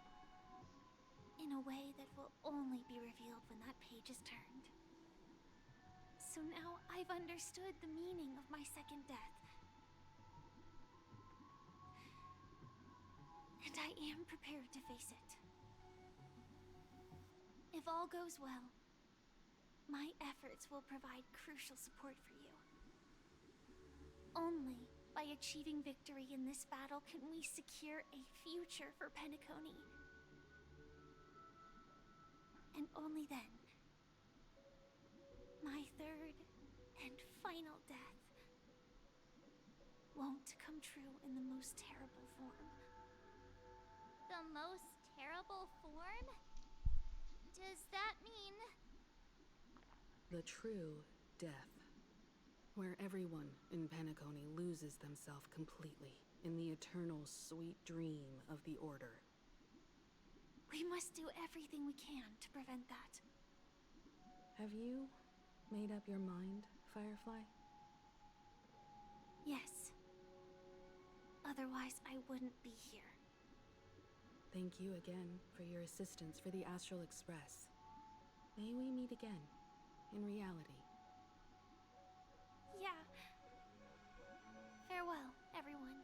in a way that will only be revealed when that page is turned. So now I've understood the meaning of my second death. And I am prepared to face it. If all goes well, my efforts will provide crucial support for you. Only by achieving victory in this battle can we secure a future for Penacony. And only then, my third and final death won't come true in the most terrible form. The most terrible form? Does that mean... The true death, where everyone in Penacony loses themselves completely in the eternal sweet dream of the Order. We must do everything we can to prevent that. Have you made up your mind, Firefly? Yes. Otherwise, I wouldn't be here. Thank you again for your assistance for the Astral Express. May we meet again, in reality. Yeah. Farewell, everyone.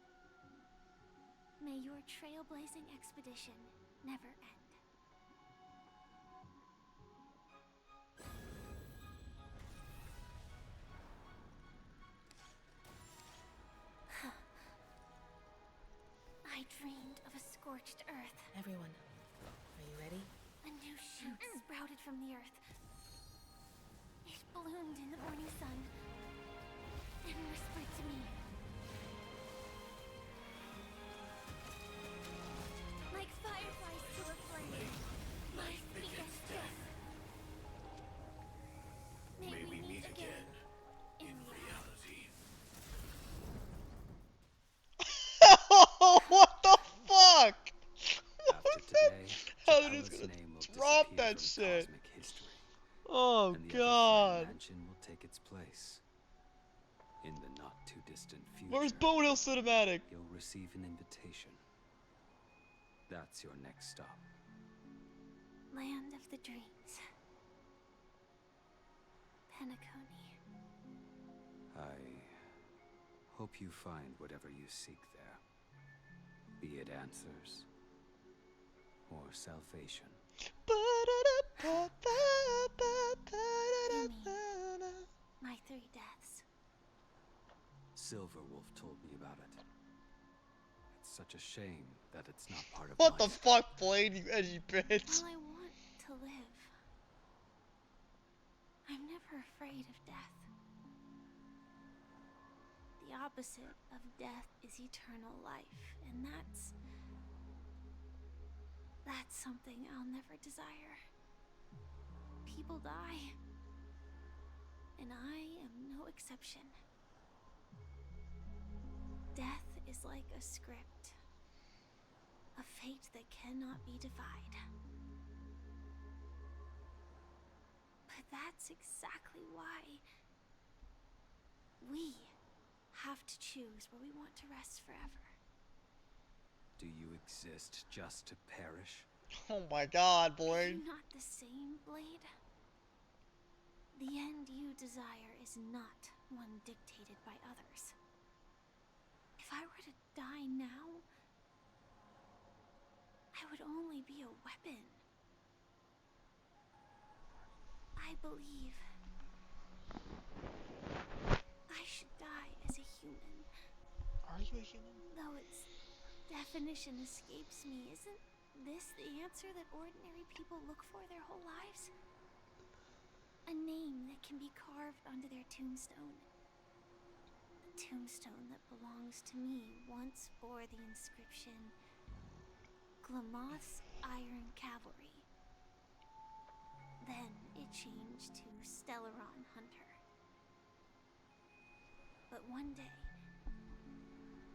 May your trailblazing expedition never end. I dreamed of a scorched earth. Everyone, are you ready? A new shoot sprouted from the earth. It bloomed in the morning sun and whispered to me, Stella's gonna name will drop disappear that from shit. cosmic history. Oh And the other god. Flame Mansion will take its place. In the not too distant future. Where's Bone Hill Cinematic? You'll receive an invitation. That's your next stop. Land of the Dreams. Penacony. I hope you find whatever you seek there. Be it answers or salvation. You mean my 3 deaths? Silverwolf told me about it. It's such a shame that it's not part of What my the fuck, Blade, you edgy bitch? While I want to live, I'm never afraid of death. The opposite of death is eternal life, and that's something I'll never desire. People die, and I am no exception. Death is like a script, a fate that cannot be defied. But that's exactly why we have to choose where we want to rest forever. Do you exist just to perish? Oh my god, Are Blade. you not the same, Blade? The end you desire is not one dictated by others. If I were to die now, I would only be a weapon. I believe I should die as a human. Are you a human? Though its definition escapes me, isn't this the answer that ordinary people look for their whole lives? A name that can be carved onto their tombstone. The tombstone that belongs to me once bore the inscription, Glamoth's Iron Cavalry. Then it changed to Stellaron Hunter. But one day,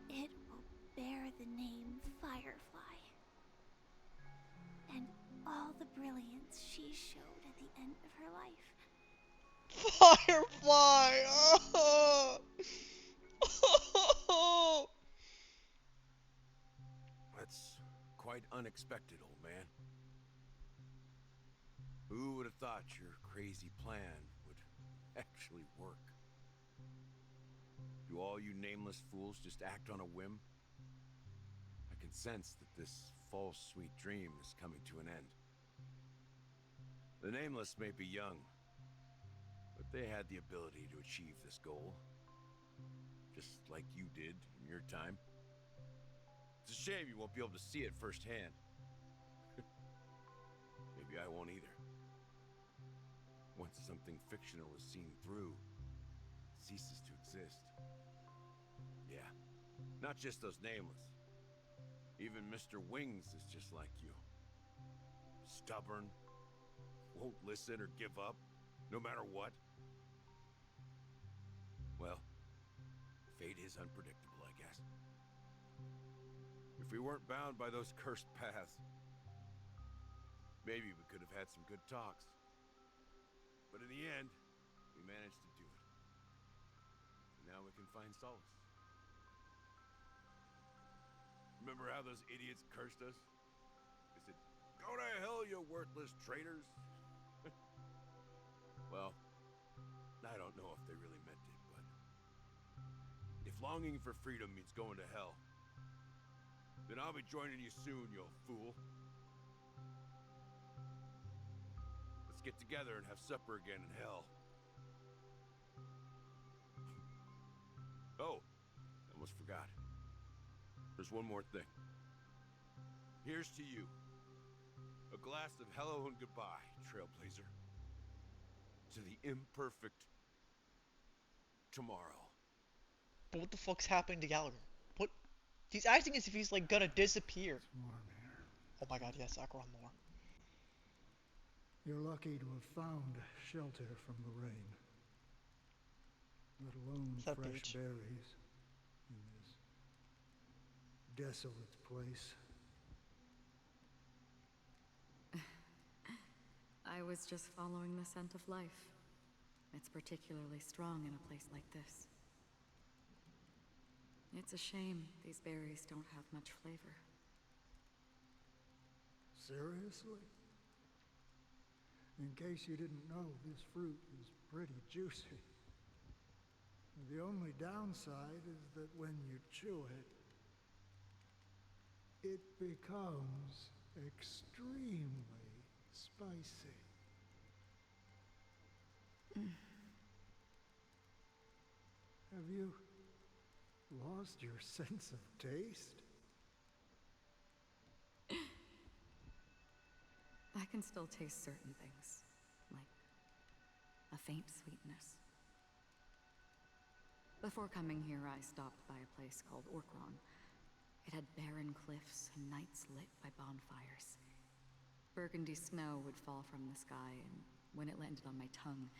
it will bear the name Firefly. And all the brilliance she showed at the end of her life. Firefly! Oh! That's quite unexpected, old man. Who would have thought your crazy plan would actually work? Do all you nameless fools just act on a whim? I can sense that this false sweet dream is coming to an end. The Nameless may be young, but they had the ability to achieve this goal. Just like you did in your time. It's a shame you won't be able to see it firsthand. Maybe I won't either. Once something fictional is seen through, it ceases to exist. Yeah, not just those Nameless. Even Mr. Wings is just like you. Stubborn, won't listen or give up, no matter what. Well, fate is unpredictable, I guess. If we weren't bound by those cursed paths, maybe we could have had some good talks. But in the end, we managed to do it. And now we can find solace. Remember how those idiots cursed us? They said, "Go to hell, you worthless traitors." Well, I don't know if they really meant it, but if longing for freedom means going to hell, then I'll be joining you soon, you fool. Let's get together and have supper again in hell. Oh, I almost forgot. There's one more thing. Here's to you. A glass of hello and goodbye, Trailblazer. To the imperfect tomorrow. But what the fuck's happening to Gallagher? What? He's acting as if he's like gonna disappear. It's warm here. Oh my god, yes, Acheron more. You're lucky to have found shelter from the rain. Let alone What's that, fresh bitch? berries in this desolate place. I was just following the scent of life. It's particularly strong in a place like this. It's a shame these berries don't have much flavor. Seriously? In case you didn't know, this fruit is pretty juicy. The only downside is that when you chew it, it becomes extremely spicy. Have you lost your sense of taste? I can still taste certain things, like a faint sweetness. Before coming here, I stopped by a place called Orkron. It had barren cliffs and nights lit by bonfires. Burgundy snow would fall from the sky, and when it landed on my tongue,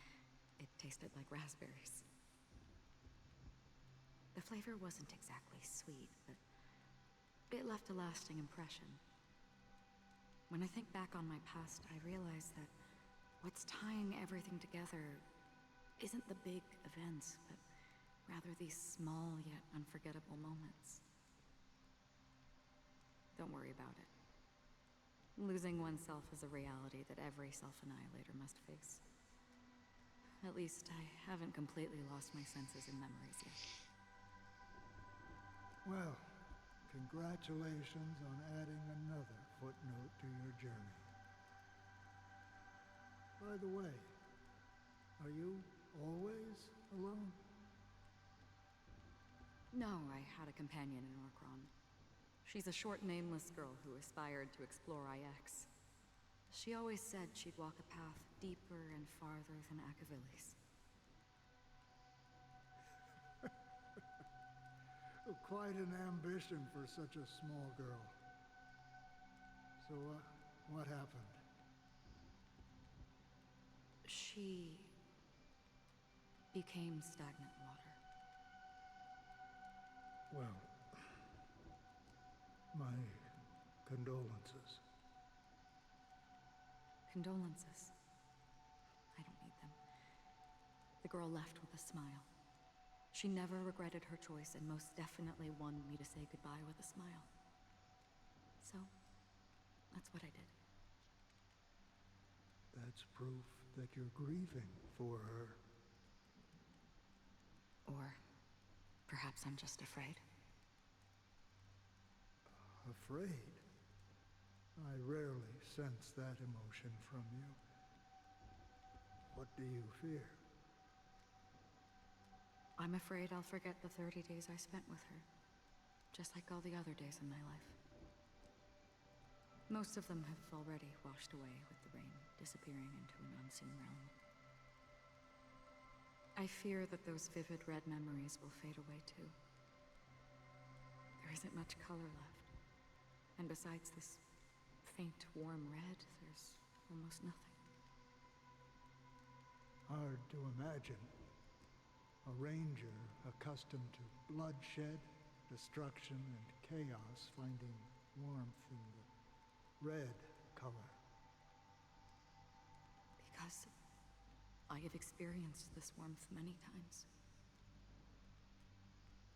it tasted like raspberries. The flavor wasn't exactly sweet, but it left a lasting impression. When I think back on my past, I realize that what's tying everything together isn't the big events, but rather these small yet unforgettable moments. Don't worry about it. Losing oneself is a reality that every self-annihilator must face. At least I haven't completely lost my senses and memories yet. Well, congratulations on adding another footnote to your journey. By the way, are you always alone? No, I had a companion in Orkron. She's a short, nameless girl who aspired to explore IX. She always said she'd walk a path deeper and farther than Akavilis. Quite an ambition for such a small girl. So, what happened? She became stagnant water. Well, my condolences. Condolences. I don't need them. The girl left with a smile. She never regretted her choice and most definitely wanted me to say goodbye with a smile. So, that's what I did. That's proof that you're grieving for her. Or perhaps I'm just afraid. Afraid? I rarely sense that emotion from you. What do you fear? I'm afraid I'll forget the 30 days I spent with her, just like all the other days in my life. Most of them have already washed away with the rain, disappearing into an unseen realm. I fear that those vivid red memories will fade away too. There isn't much color left, and besides this faint, warm red, there's almost nothing. Hard to imagine. A ranger accustomed to bloodshed, destruction, and chaos finding warmth in the red color. Because I have experienced this warmth many times.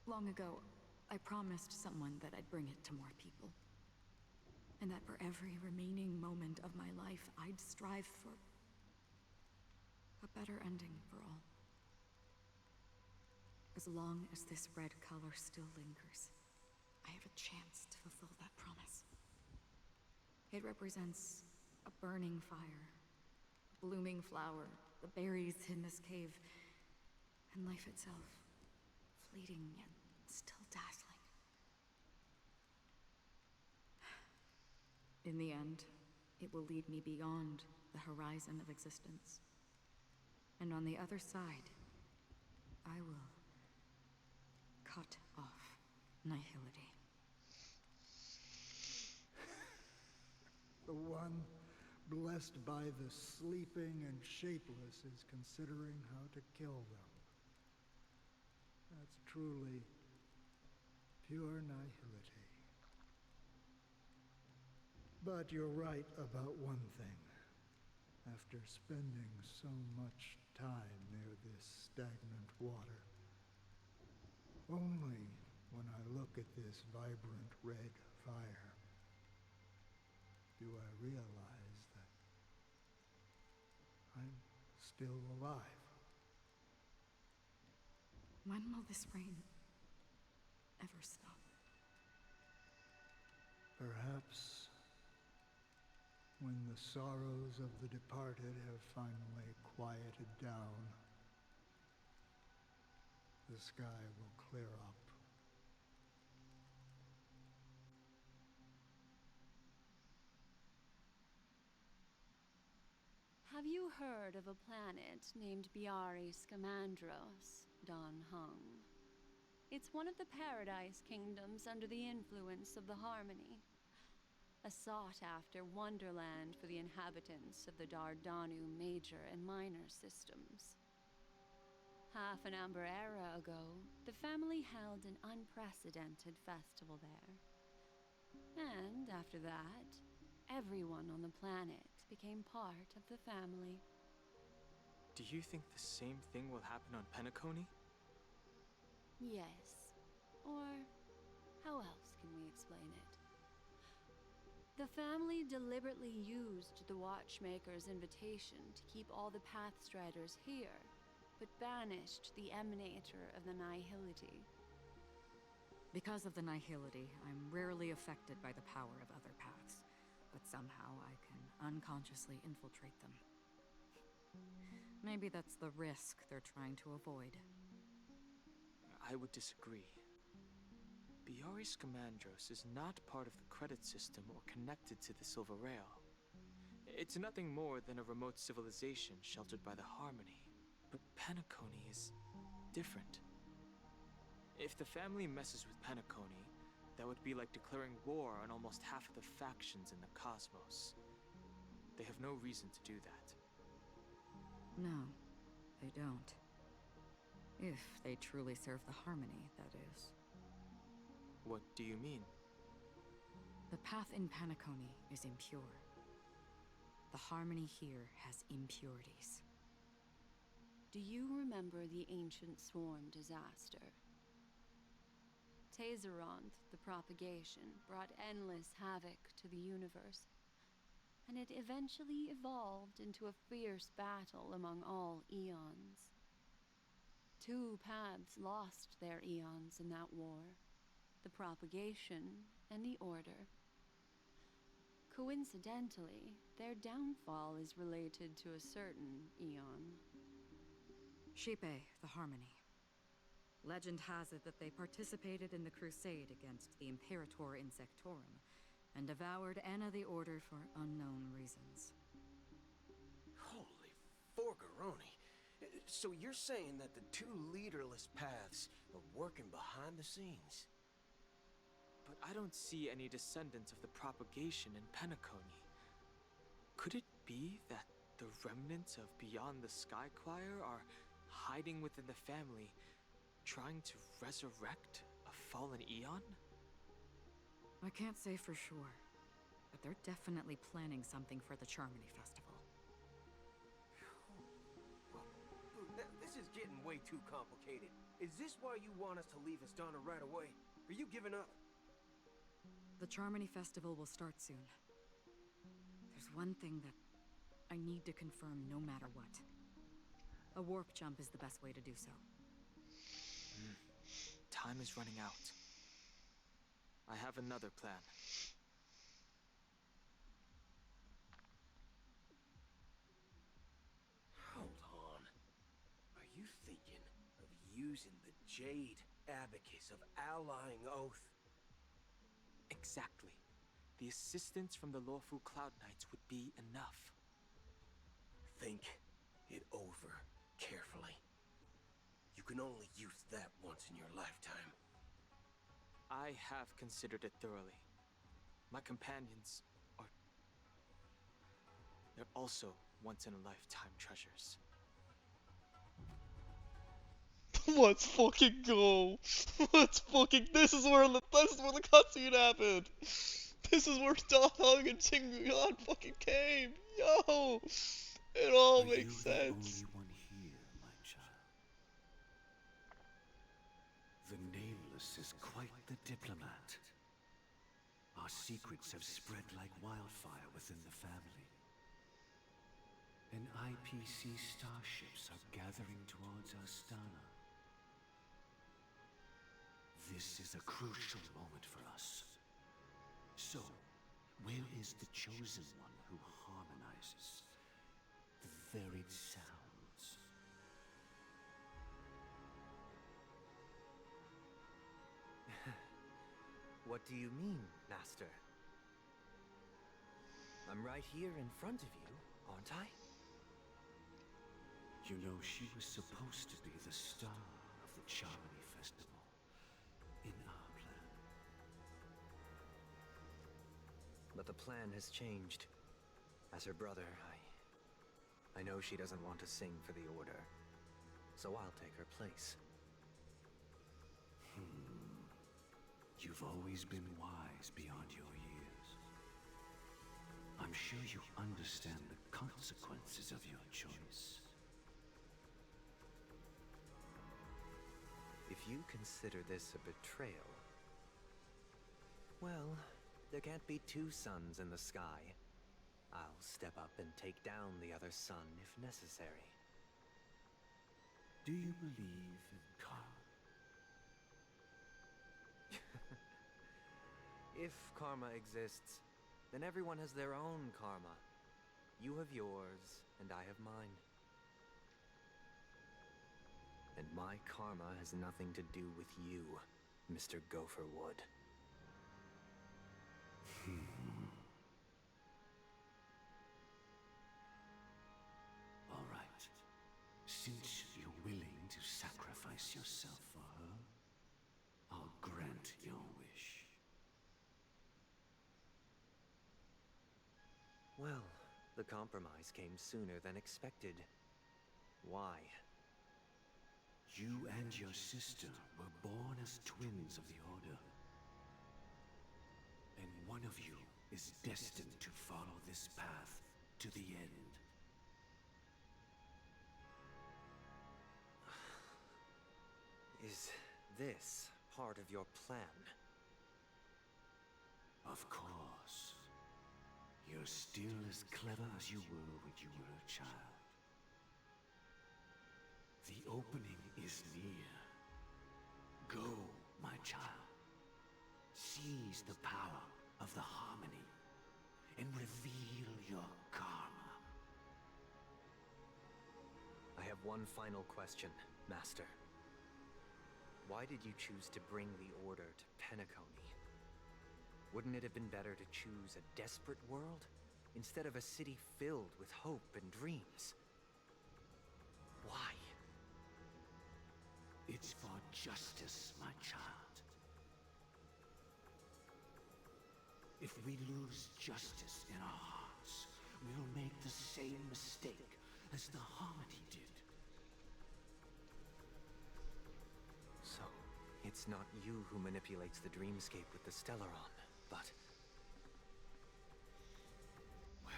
Long ago, I promised someone that I'd bring it to more people. And that for every remaining moment of my life, I'd strive for a better ending for all. As long as this red color still lingers, I have a chance to fulfill that promise. It represents a burning fire, a blooming flower, the berries in this cave, and life itself, fleeting yet still dazzling. In the end, it will lead me beyond the horizon of existence. And on the other side, I will cut off nihility. The one blessed by the sleeping and shapeless is considering how to kill them. That's truly pure nihility. But you're right about one thing. after spending so much time near this stagnant water. Only when I look at this vibrant red fire do I realize that I'm still alive. When will this rain ever stop? Perhaps when the sorrows of the departed have finally quieted down, the sky will clear up. Have you heard of a planet named Biari Scamandros, Dan Heng? It's one of the Paradise Kingdoms under the influence of the Harmony. A sought-after wonderland for the inhabitants of the Dardanu Major and Minor systems. Half an Amber Era ago, the family held an unprecedented festival there. And after that, everyone on the planet became part of the family. Do you think the same thing will happen on Penacony? Yes. Or how else can we explain it? The family deliberately used the Watchmaker's invitation to keep all the Pathstriders here, but banished the Emanator of the Nihility. Because of the Nihility, I'm rarely affected by the power of other paths, but somehow I can unconsciously infiltrate them. Maybe that's the risk they're trying to avoid. I would disagree. Biari Scamandros is not part of the credit system or connected to the Silver Rail. It's nothing more than a remote civilization sheltered by the Harmony. But Penacony is different. If the family messes with Penacony, that would be like declaring war on almost half of the factions in the cosmos. They have no reason to do that. No, they don't. If they truly serve the Harmony, that is. What do you mean? The path in Penacony is impure. The Harmony here has impurities. Do you remember the ancient swarm disaster? Tayzeranth, the propagation, brought endless havoc to the universe, and it eventually evolved into a fierce battle among all eons. 2 paths lost their eons in that war, the propagation and the order. Coincidentally, their downfall is related to a certain eon. Xipe, the Harmony. Legend has it that they participated in the crusade against the Imperator Insectorum, and devoured Anna the Order for unknown reasons. Holy forgaroni. So you're saying that the 2 leaderless paths are working behind the scenes? But I don't see any descendants of the propagation in Penacony. Could it be that the remnants of Beyond the Sky Choir are hiding within the family, trying to resurrect a fallen eon? I can't say for sure, but they're definitely planning something for the Charmony Festival. This is getting way too complicated. Is this why you want us to leave Astana right away? Are you giving up? The Charmony Festival will start soon. There's one thing that I need to confirm no matter what. A warp jump is the best way to do so. Time is running out. I have another plan. Hold on. Are you thinking of using the Jade Abacus of Allying Oath? Exactly. The assistance from the Lawful Cloud Knights would be enough. Think it over carefully. You can only use that once in your lifetime. I have considered it thoroughly. My companions are... they're also once-in-a-lifetime treasures. Let's fucking go. This is where the cutscene happened. This is where Dahong and Tingyuan fucking came. Yo. It all Are makes you sense. the only one here, my child? The Nameless is quite the diplomat. Our secrets have spread like wildfire within the family. And IPC starships are gathering towards Astana. This is a crucial moment for us. So, where is the chosen one who harmonizes the varied sounds? What do you mean, Master? I'm right here in front of you, aren't I? You know, she was supposed to be the star of the Charmony Festival in our plan. But the plan has changed. As her brother, I know she doesn't want to sing for the Order, so I'll take her place. You've always been wise beyond your years. I'm sure you understand the consequences of your choice. If you consider this a betrayal, well, there can't be two suns in the sky. I'll step up and take down the other sun if necessary. Do you believe in karma? If karma exists, then everyone has their own karma. You have yours, and I have mine. And my karma has nothing to do with you, Mr. Gopherwood. All right. Since you're willing to sacrifice yourself for her, I'll grant your wish. Well, the compromise came sooner than expected. Why? You and your sister were born as twins of the Order. And one of you is destined to follow this path to the end. Is this part of your plan? Of course. You're still as clever as you were when you were a child. The opening is near. Go, my child. Seize the power of the harmony and reveal your karma. I have one final question, Master. Why did you choose to bring the Order to Penacony? Wouldn't it have been better to choose a desperate world instead of a city filled with hope and dreams? Why? It's for justice, my child. If we lose justice in our hearts, we'll make the same mistake as the Harmony did. So, it's not you who manipulates the dreamscape with the Stellaron, but... Well,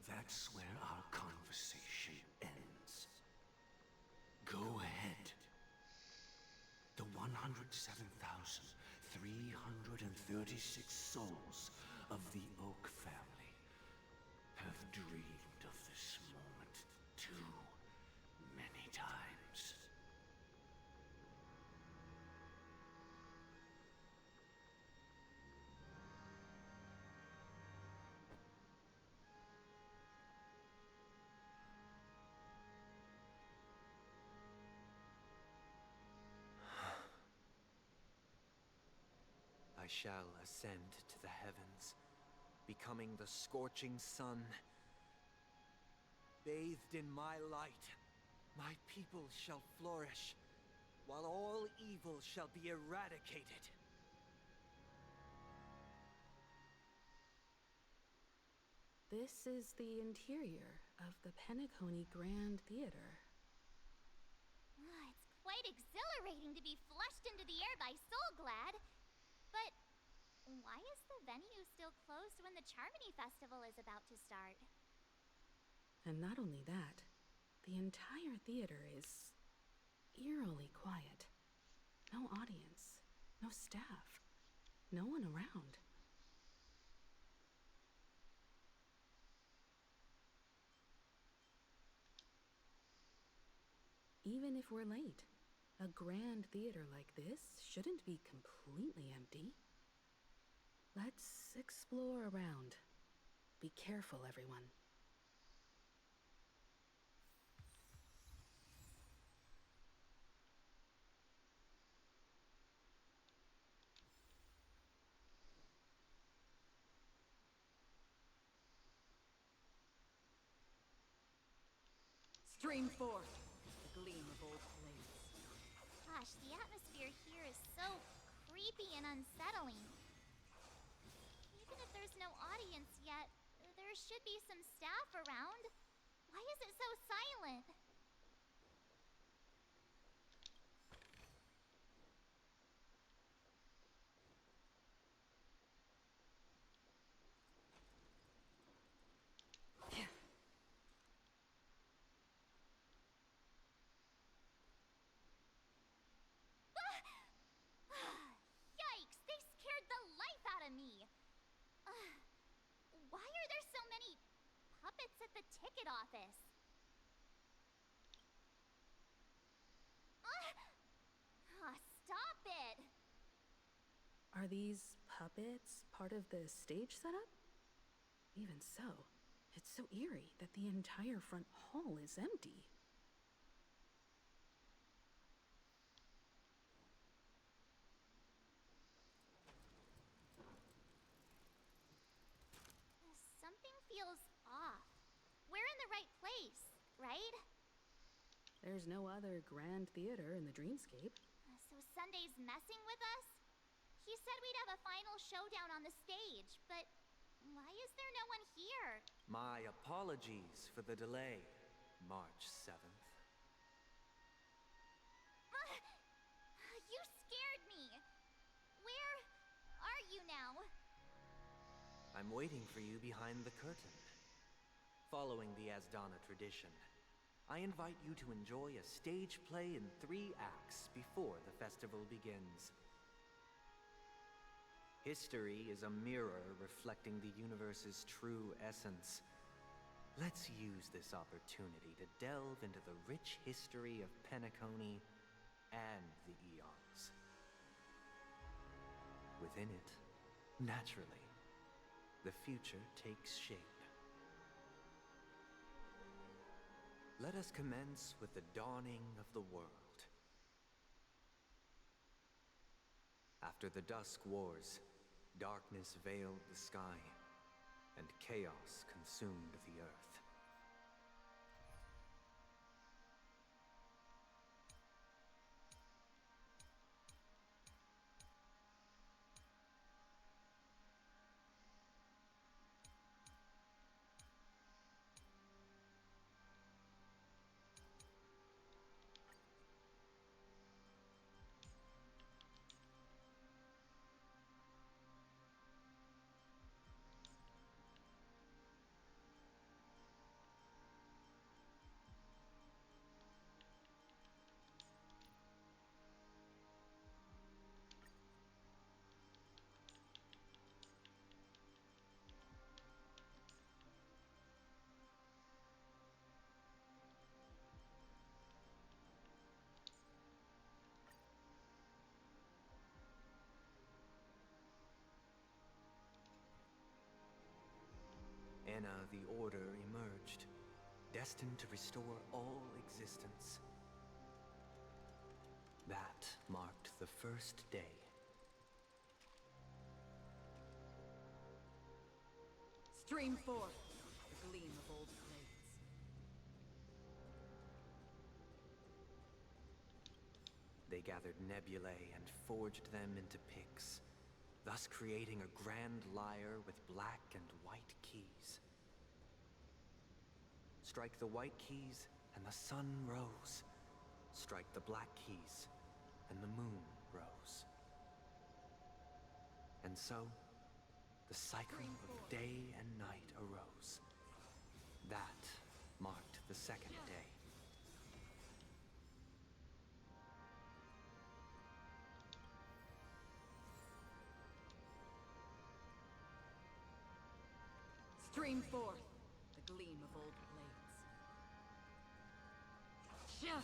that's where our conversation ends. Go ahead. The 107,336 souls of the Oak family have dreamed of this moment too many times. I shall ascend to the heavens, becoming the scorching sun. Bathed in my light, my people shall flourish, while all evil shall be eradicated. This is the interior of the Penacony Grand Theater. It's quite exhilarating to be flushed into the air by Soulglad. But why is the venue still closed when the Charmony Festival is about to start? And not only that, the entire theater is eerily quiet. No audience, no staff, no one around. Even if we're late, a grand theater like this shouldn't be completely empty. Let's explore around. Be careful, everyone. Stream forth the gleam of old blades. Gosh, the atmosphere here is so creepy and unsettling. Even if there's no audience yet, there should be some staff around. Why is it so silent? Yikes! They scared the life out of me! Why are there so many puppets at the ticket office? Stop it! Are these puppets part of the stage setup? Even so, it's so eerie that the entire front hall is empty. Something feels off. We're in the right place, right? There's no other grand theater in the dreamscape. So Sunday's messing with us? He said we'd have a final showdown on the stage, but why is there no one here? My apologies for the delay, March 7th. You scared me! Where are you now? I'm waiting for you behind the curtain. Following the Asdana tradition, I invite you to enjoy a stage play in 3 acts before the festival begins. History is a mirror reflecting the universe's true essence. Let's use this opportunity to delve into the rich history of Penacony and the Eons. Within it, naturally, the future takes shape. Let us commence with the dawning of the world. After the Dusk Wars, darkness veiled the sky, and chaos consumed the earth. Enna the Order emerged, destined to restore all existence. That marked the first day. Stream forth the gleam of old blades. They gathered nebulae and forged them into picks, thus creating a grand lyre with black and white keys. Strike the white keys, and the sun rose. Strike the black keys, and the moon rose. And so, the cycle of day and night arose. That marked the second day. Stream forth the gleam of old blades. Shah!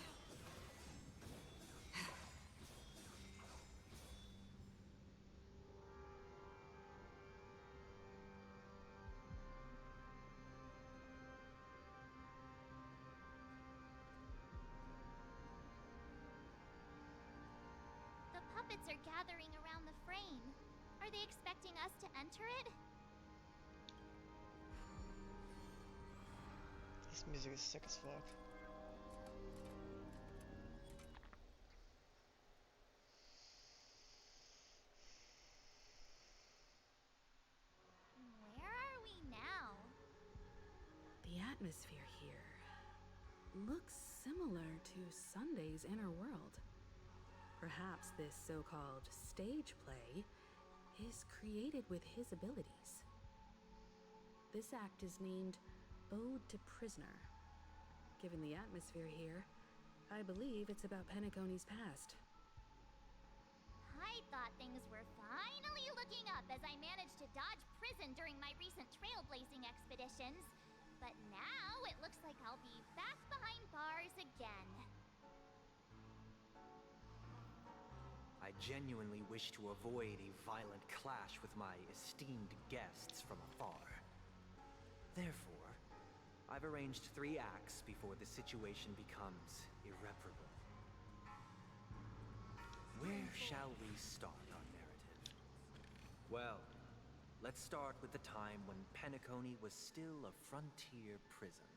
The puppets are gathering around the frame. Are they expecting us to enter it? This music is sick as fuck. Where are we now? The atmosphere here looks similar to Sunday's inner world. Perhaps this so-called stage play is created with his abilities. This act is named Ode to Prisoner. Given the atmosphere here, I believe it's about Penacony's past. I thought things were finally looking up as I managed to dodge prison during my recent trailblazing expeditions. But now it looks like I'll be back behind bars again. I genuinely wish to avoid a violent clash with my esteemed guests from afar. Therefore, I've arranged 3 acts before the situation becomes irreparable. Where shall we start our narrative? Well, let's start with the time when Penacony was still a frontier prison.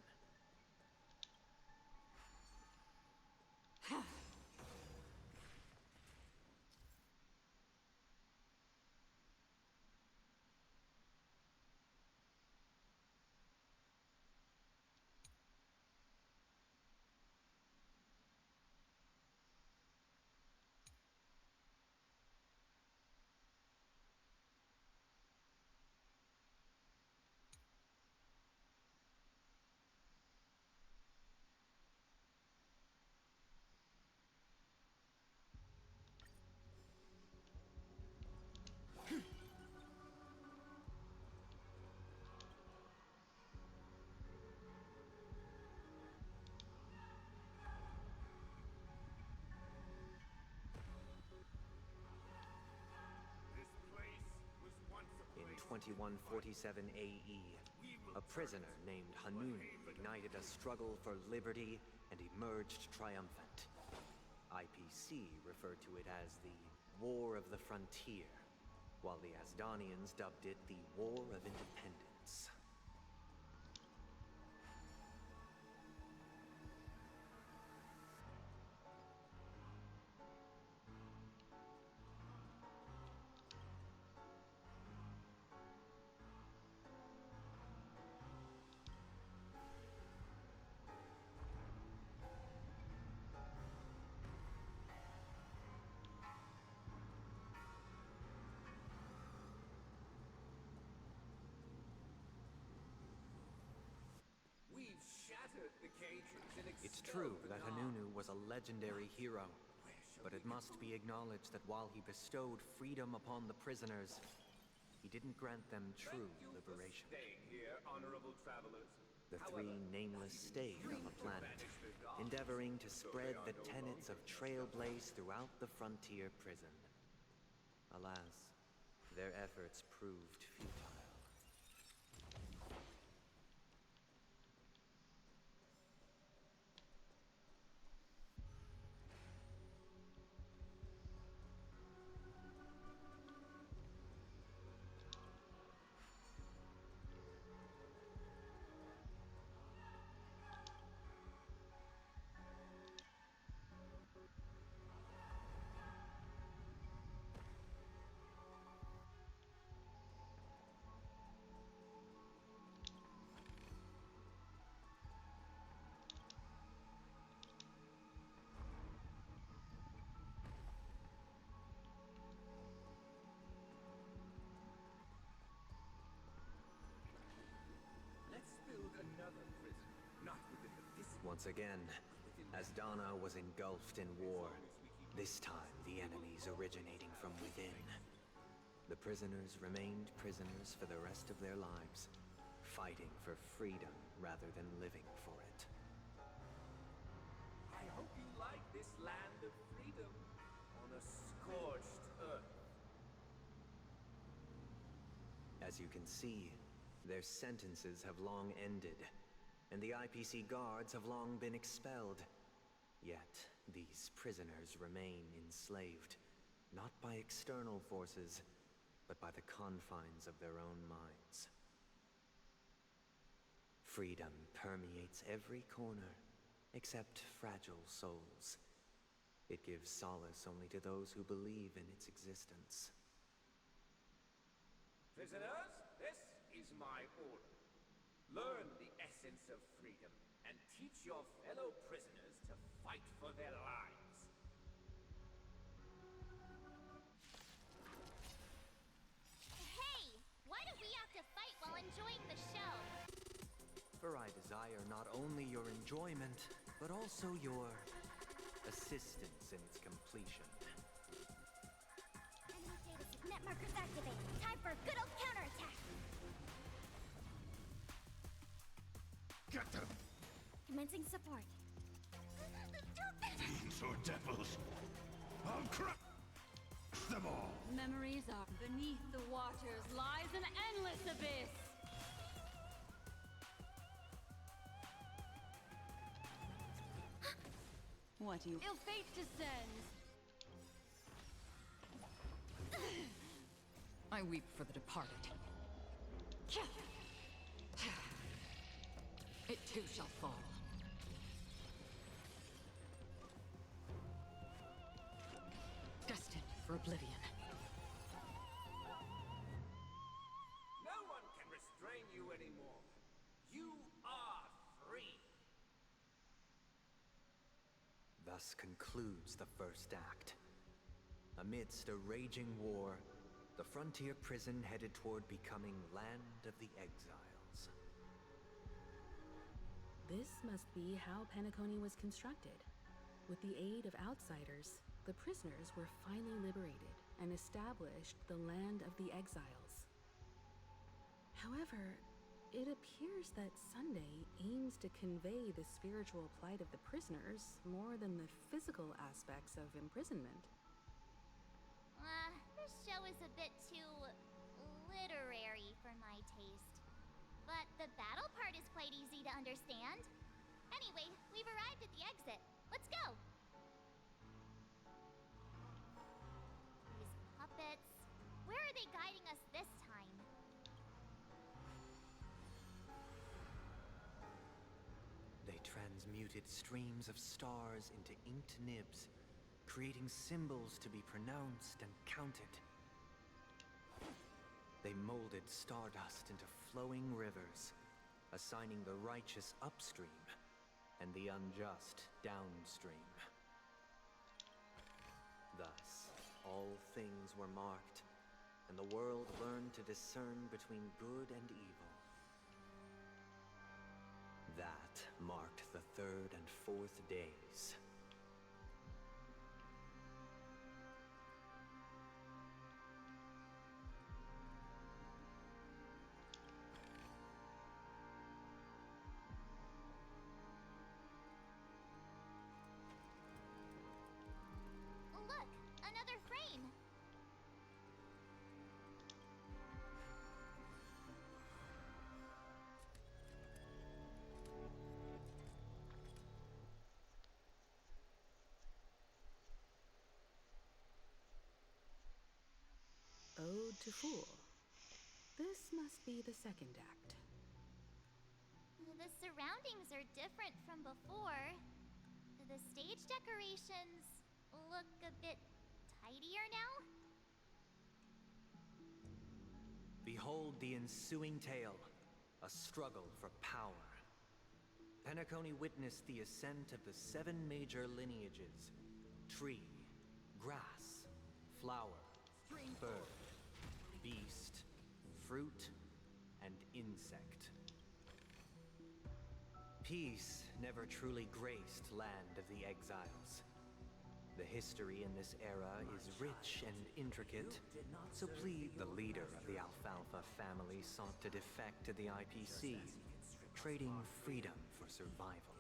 In 2147 AE, a prisoner named Hanunu ignited a struggle for liberty and emerged triumphant. IPC referred to it as the War of the Frontier, while the Asdanians dubbed it the War of Independence. It's true that Hanunu was a legendary hero, but it must be acknowledged that while he bestowed freedom upon the prisoners, he didn't grant them true liberation. The 3 nameless stayed on the planet, endeavoring to spread the tenets of Trailblaze throughout the frontier prison. Alas, their efforts proved futile. Once again, Asdana was engulfed in war. This time, the enemies originating from within. The prisoners remained prisoners for the rest of their lives, fighting for freedom rather than living for it. I hope you like this land of freedom on a scorched earth. As you can see, their sentences have long ended, and the IPC guards have long been expelled. Yet, these prisoners remain enslaved, not by external forces, but by the confines of their own minds. Freedom permeates every corner, except fragile souls. It gives solace only to those who believe in its existence. Prisoners, this is my order. Learn the essence of freedom and teach your fellow prisoners to fight for their lives. Hey! Why do we have to fight while enjoying the show? For I desire not only your enjoyment, but also your assistance in its completion. Enemy data net markers activated. Time for a good old counterattack. Get them! Commencing support. Fiends or devils! I'll crush them all! Memories are beneath the waters lies an endless abyss. What do you... Ill fate descends. I weep for the departed. It too shall fall. Destined for oblivion. No one can restrain you anymore. You are free. Thus concludes the first act. Amidst a raging war, the frontier prison headed toward becoming Land of the Exiles. This must be how Penacony was constructed. With the aid of outsiders, the prisoners were finally liberated and established the Land of the Exiles. However, it appears that Sunday aims to convey the spiritual plight of the prisoners more than the physical aspects of imprisonment. This show is a bit too literary for my taste. But the battle part is quite easy to understand. Anyway, we've arrived at the exit. Let's go! These puppets... Where are they guiding us this time? They transmuted streams of stars into inked nibs, creating symbols to be pronounced and counted. They molded stardust into flowing rivers, assigning the righteous upstream and the unjust downstream. Thus, all things were marked, and the world learned to discern between good and evil. That marked the third and fourth days. Look! Another frame! Ode to Fool. This must be the second act. The surroundings are different from before. The stage decorations look a bit tidier now. Behold the ensuing tale, a struggle for power. Penacony witnessed the ascent of the 7 major lineages: tree, grass, flower, bird, beast, fruit, and insect. Peace never truly graced Land of the Exiles. The history in this era is rich and intricate, so please, the leader of the Alfalfa family sought to defect to the IPC, trading freedom for survival.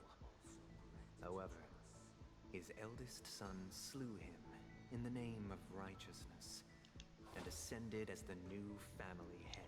However, his eldest son slew him in the name of righteousness, and ascended as the new family head.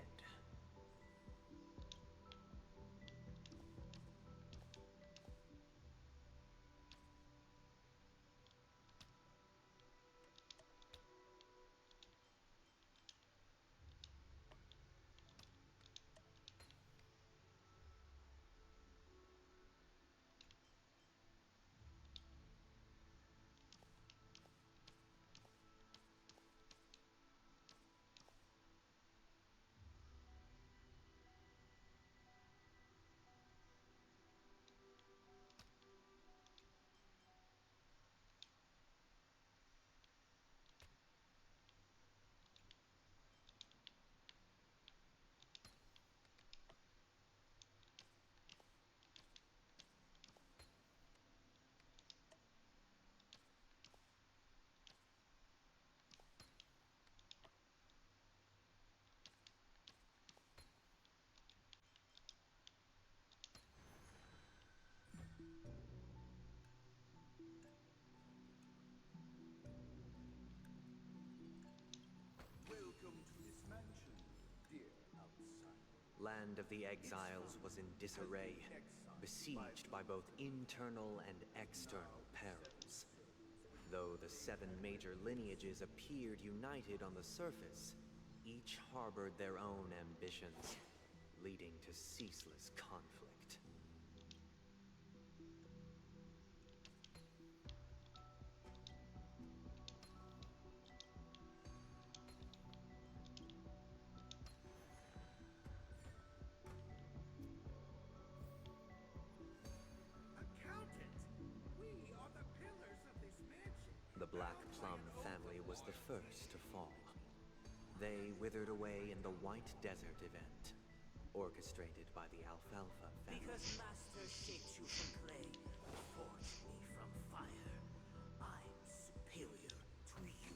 Land of the Exiles was in disarray, besieged by both internal and external perils. Though the 7 major lineages appeared united on the surface, each harbored their own ambitions, leading to ceaseless conflict. The Black Plum family was the first to fall. They withered away in the White Desert event, orchestrated by the Alfalfa family. Because Master shaped you from clay, forged me from fire, I'm superior to you.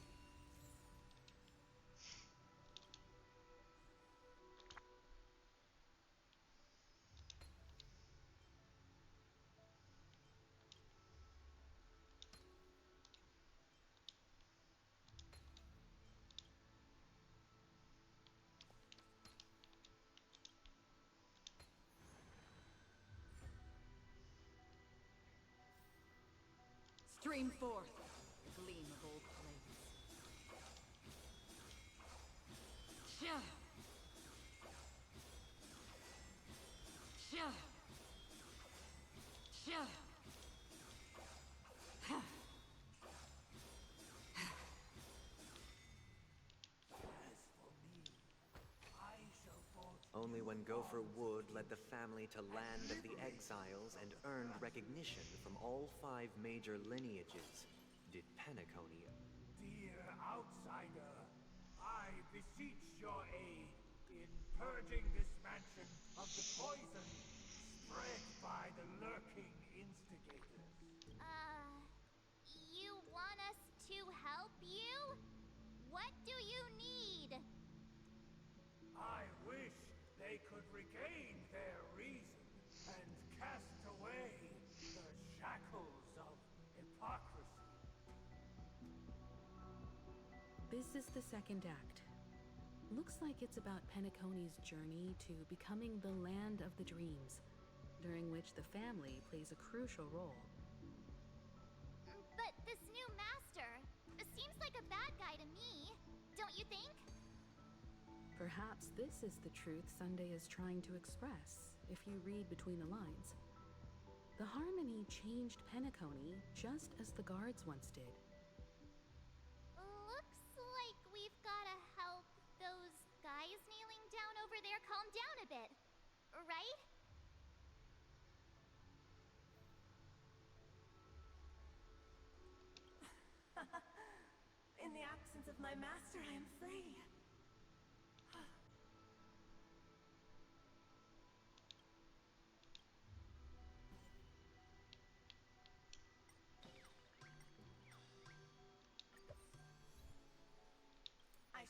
Stream forth, gleam of old plains. Shia! Shia! Shia! Only when Gopher Wood led the family to Land of the Exiles and earned recognition from all 5 major lineages did Penacony. Dear outsider, I beseech your aid in purging this mansion of the poison spread by the lurking instigators. You want us to help you? What do you need? I wish they could regain their reason and cast away the shackles of hypocrisy. This is the second act. Looks like it's about Penacony's journey to becoming the Land of the Dreams, during which the family plays a crucial role. But this new master seems like a bad guy to me, don't you think? Perhaps this is the truth Sunday is trying to express, if you read between the lines. The Harmony changed Penacony just as the guards once did. Looks like we've gotta help those guys kneeling down over there calm down a bit, right? In the absence of my master, I am free.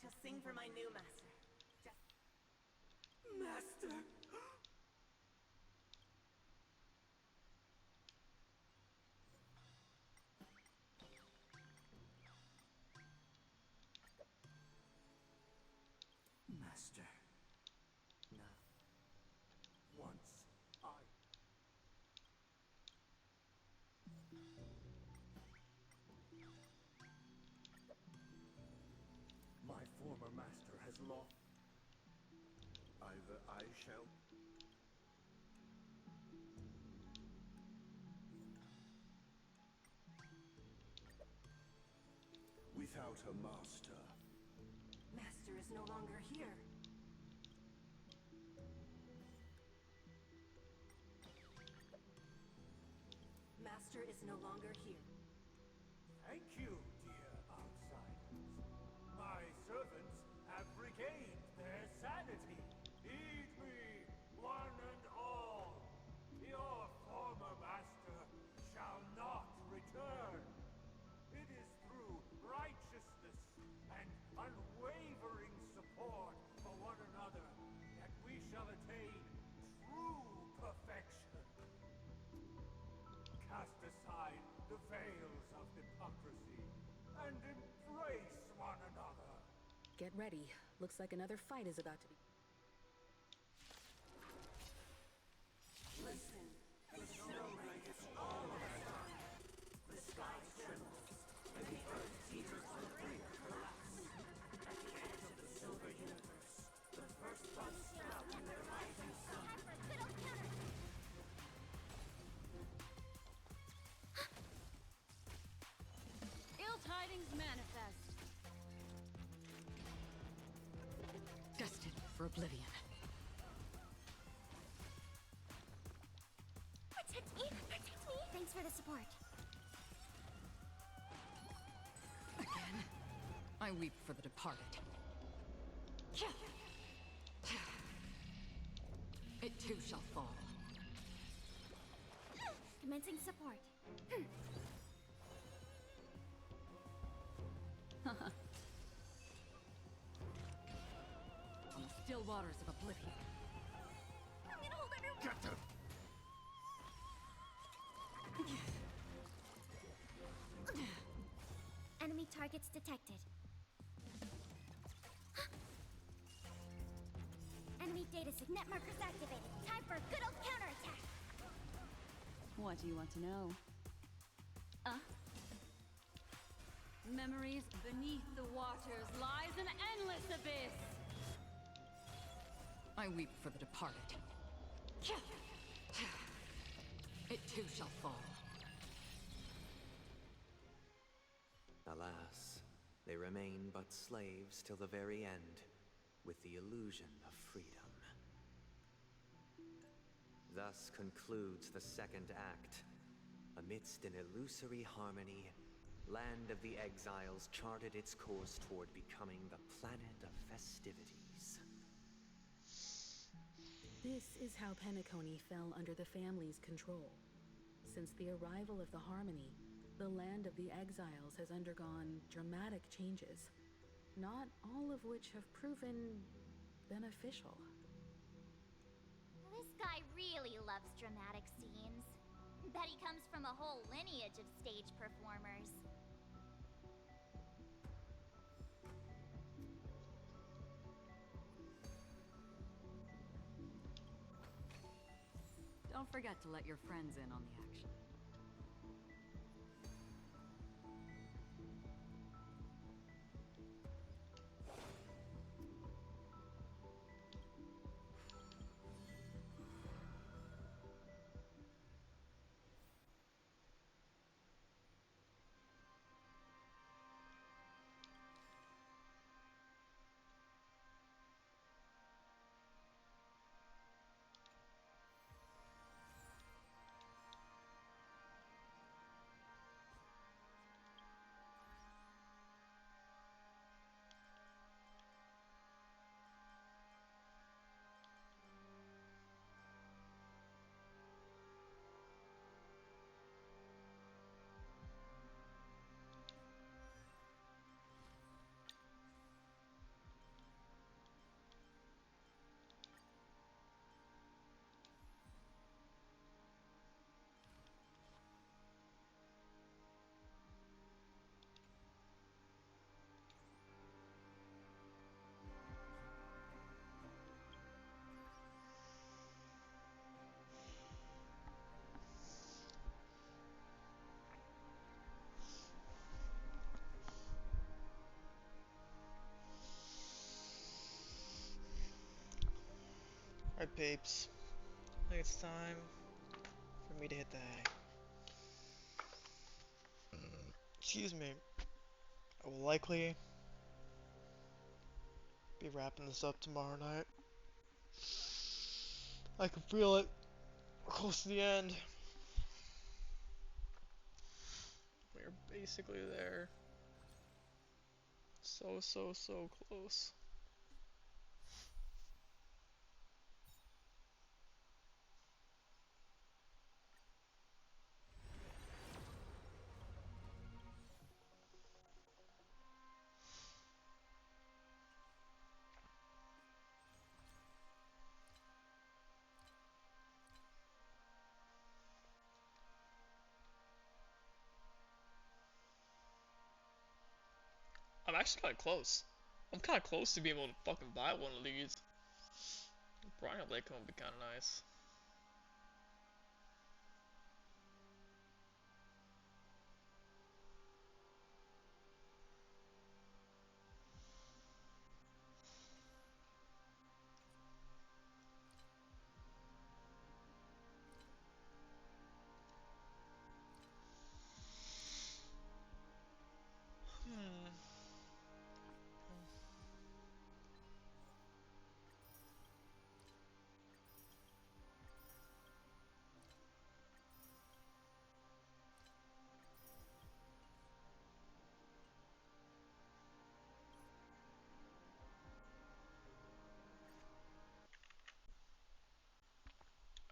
shall sing for my new master. Master! Master. Now, once my former master has lost. Either I shall. Without a master. Master is no longer here. Master is no longer here. Thank you, dear outsiders. My servants have regained their sanity. Heed me, one and all. Your former master shall not return. It is through righteousness and unwavering support for one another that we shall attain true perfection. Cast aside the veils of hypocrisy and embrace one another. Get ready. Looks like another fight is about to be. Listen, the snow blankets all of us on. The sky trembles, and the earth teeters on the brink of collapse. At the edge of the silver universe, the first buds sprout in their rising sun. Ill tidings manifest. Destined for oblivion. Protect me! Protect me! Thanks for the support. Again, I weep for the departed. It too shall fall. Commencing support. On the still waters of oblivion. I'm gonna hold everyone. Get them! Enemy targets detected. Enemy data net markers activated. Time for a good old counterattack. What do you want to know? Memories beneath the waters lies an endless abyss. I weep for the departed. It too shall fall. Alas, they remain but slaves till the very end, with the illusion of freedom. Thus concludes the second act. Amidst an illusory harmony, Land of the Exiles charted its course toward becoming the planet of festivities. This is how Penacony fell under the family's control. Since the arrival of the Harmony, the Land of the Exiles has undergone dramatic changes, not all of which have proven beneficial. This guy really loves dramatic scenes. Bet he comes from a whole lineage of stage performers. Don't forget to let your friends in on the action. Alright, peeps. I think it's time for me to hit the hay. Excuse me. I will likely be wrapping this up tomorrow night. I can feel it. We're close to the end. We're basically there. So close. I'm actually kind of close. I'm kind of close to being able to fucking buy one of these. Brian Lake would be kind of nice.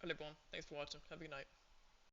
Alright everyone, thanks for watching. Have a good night.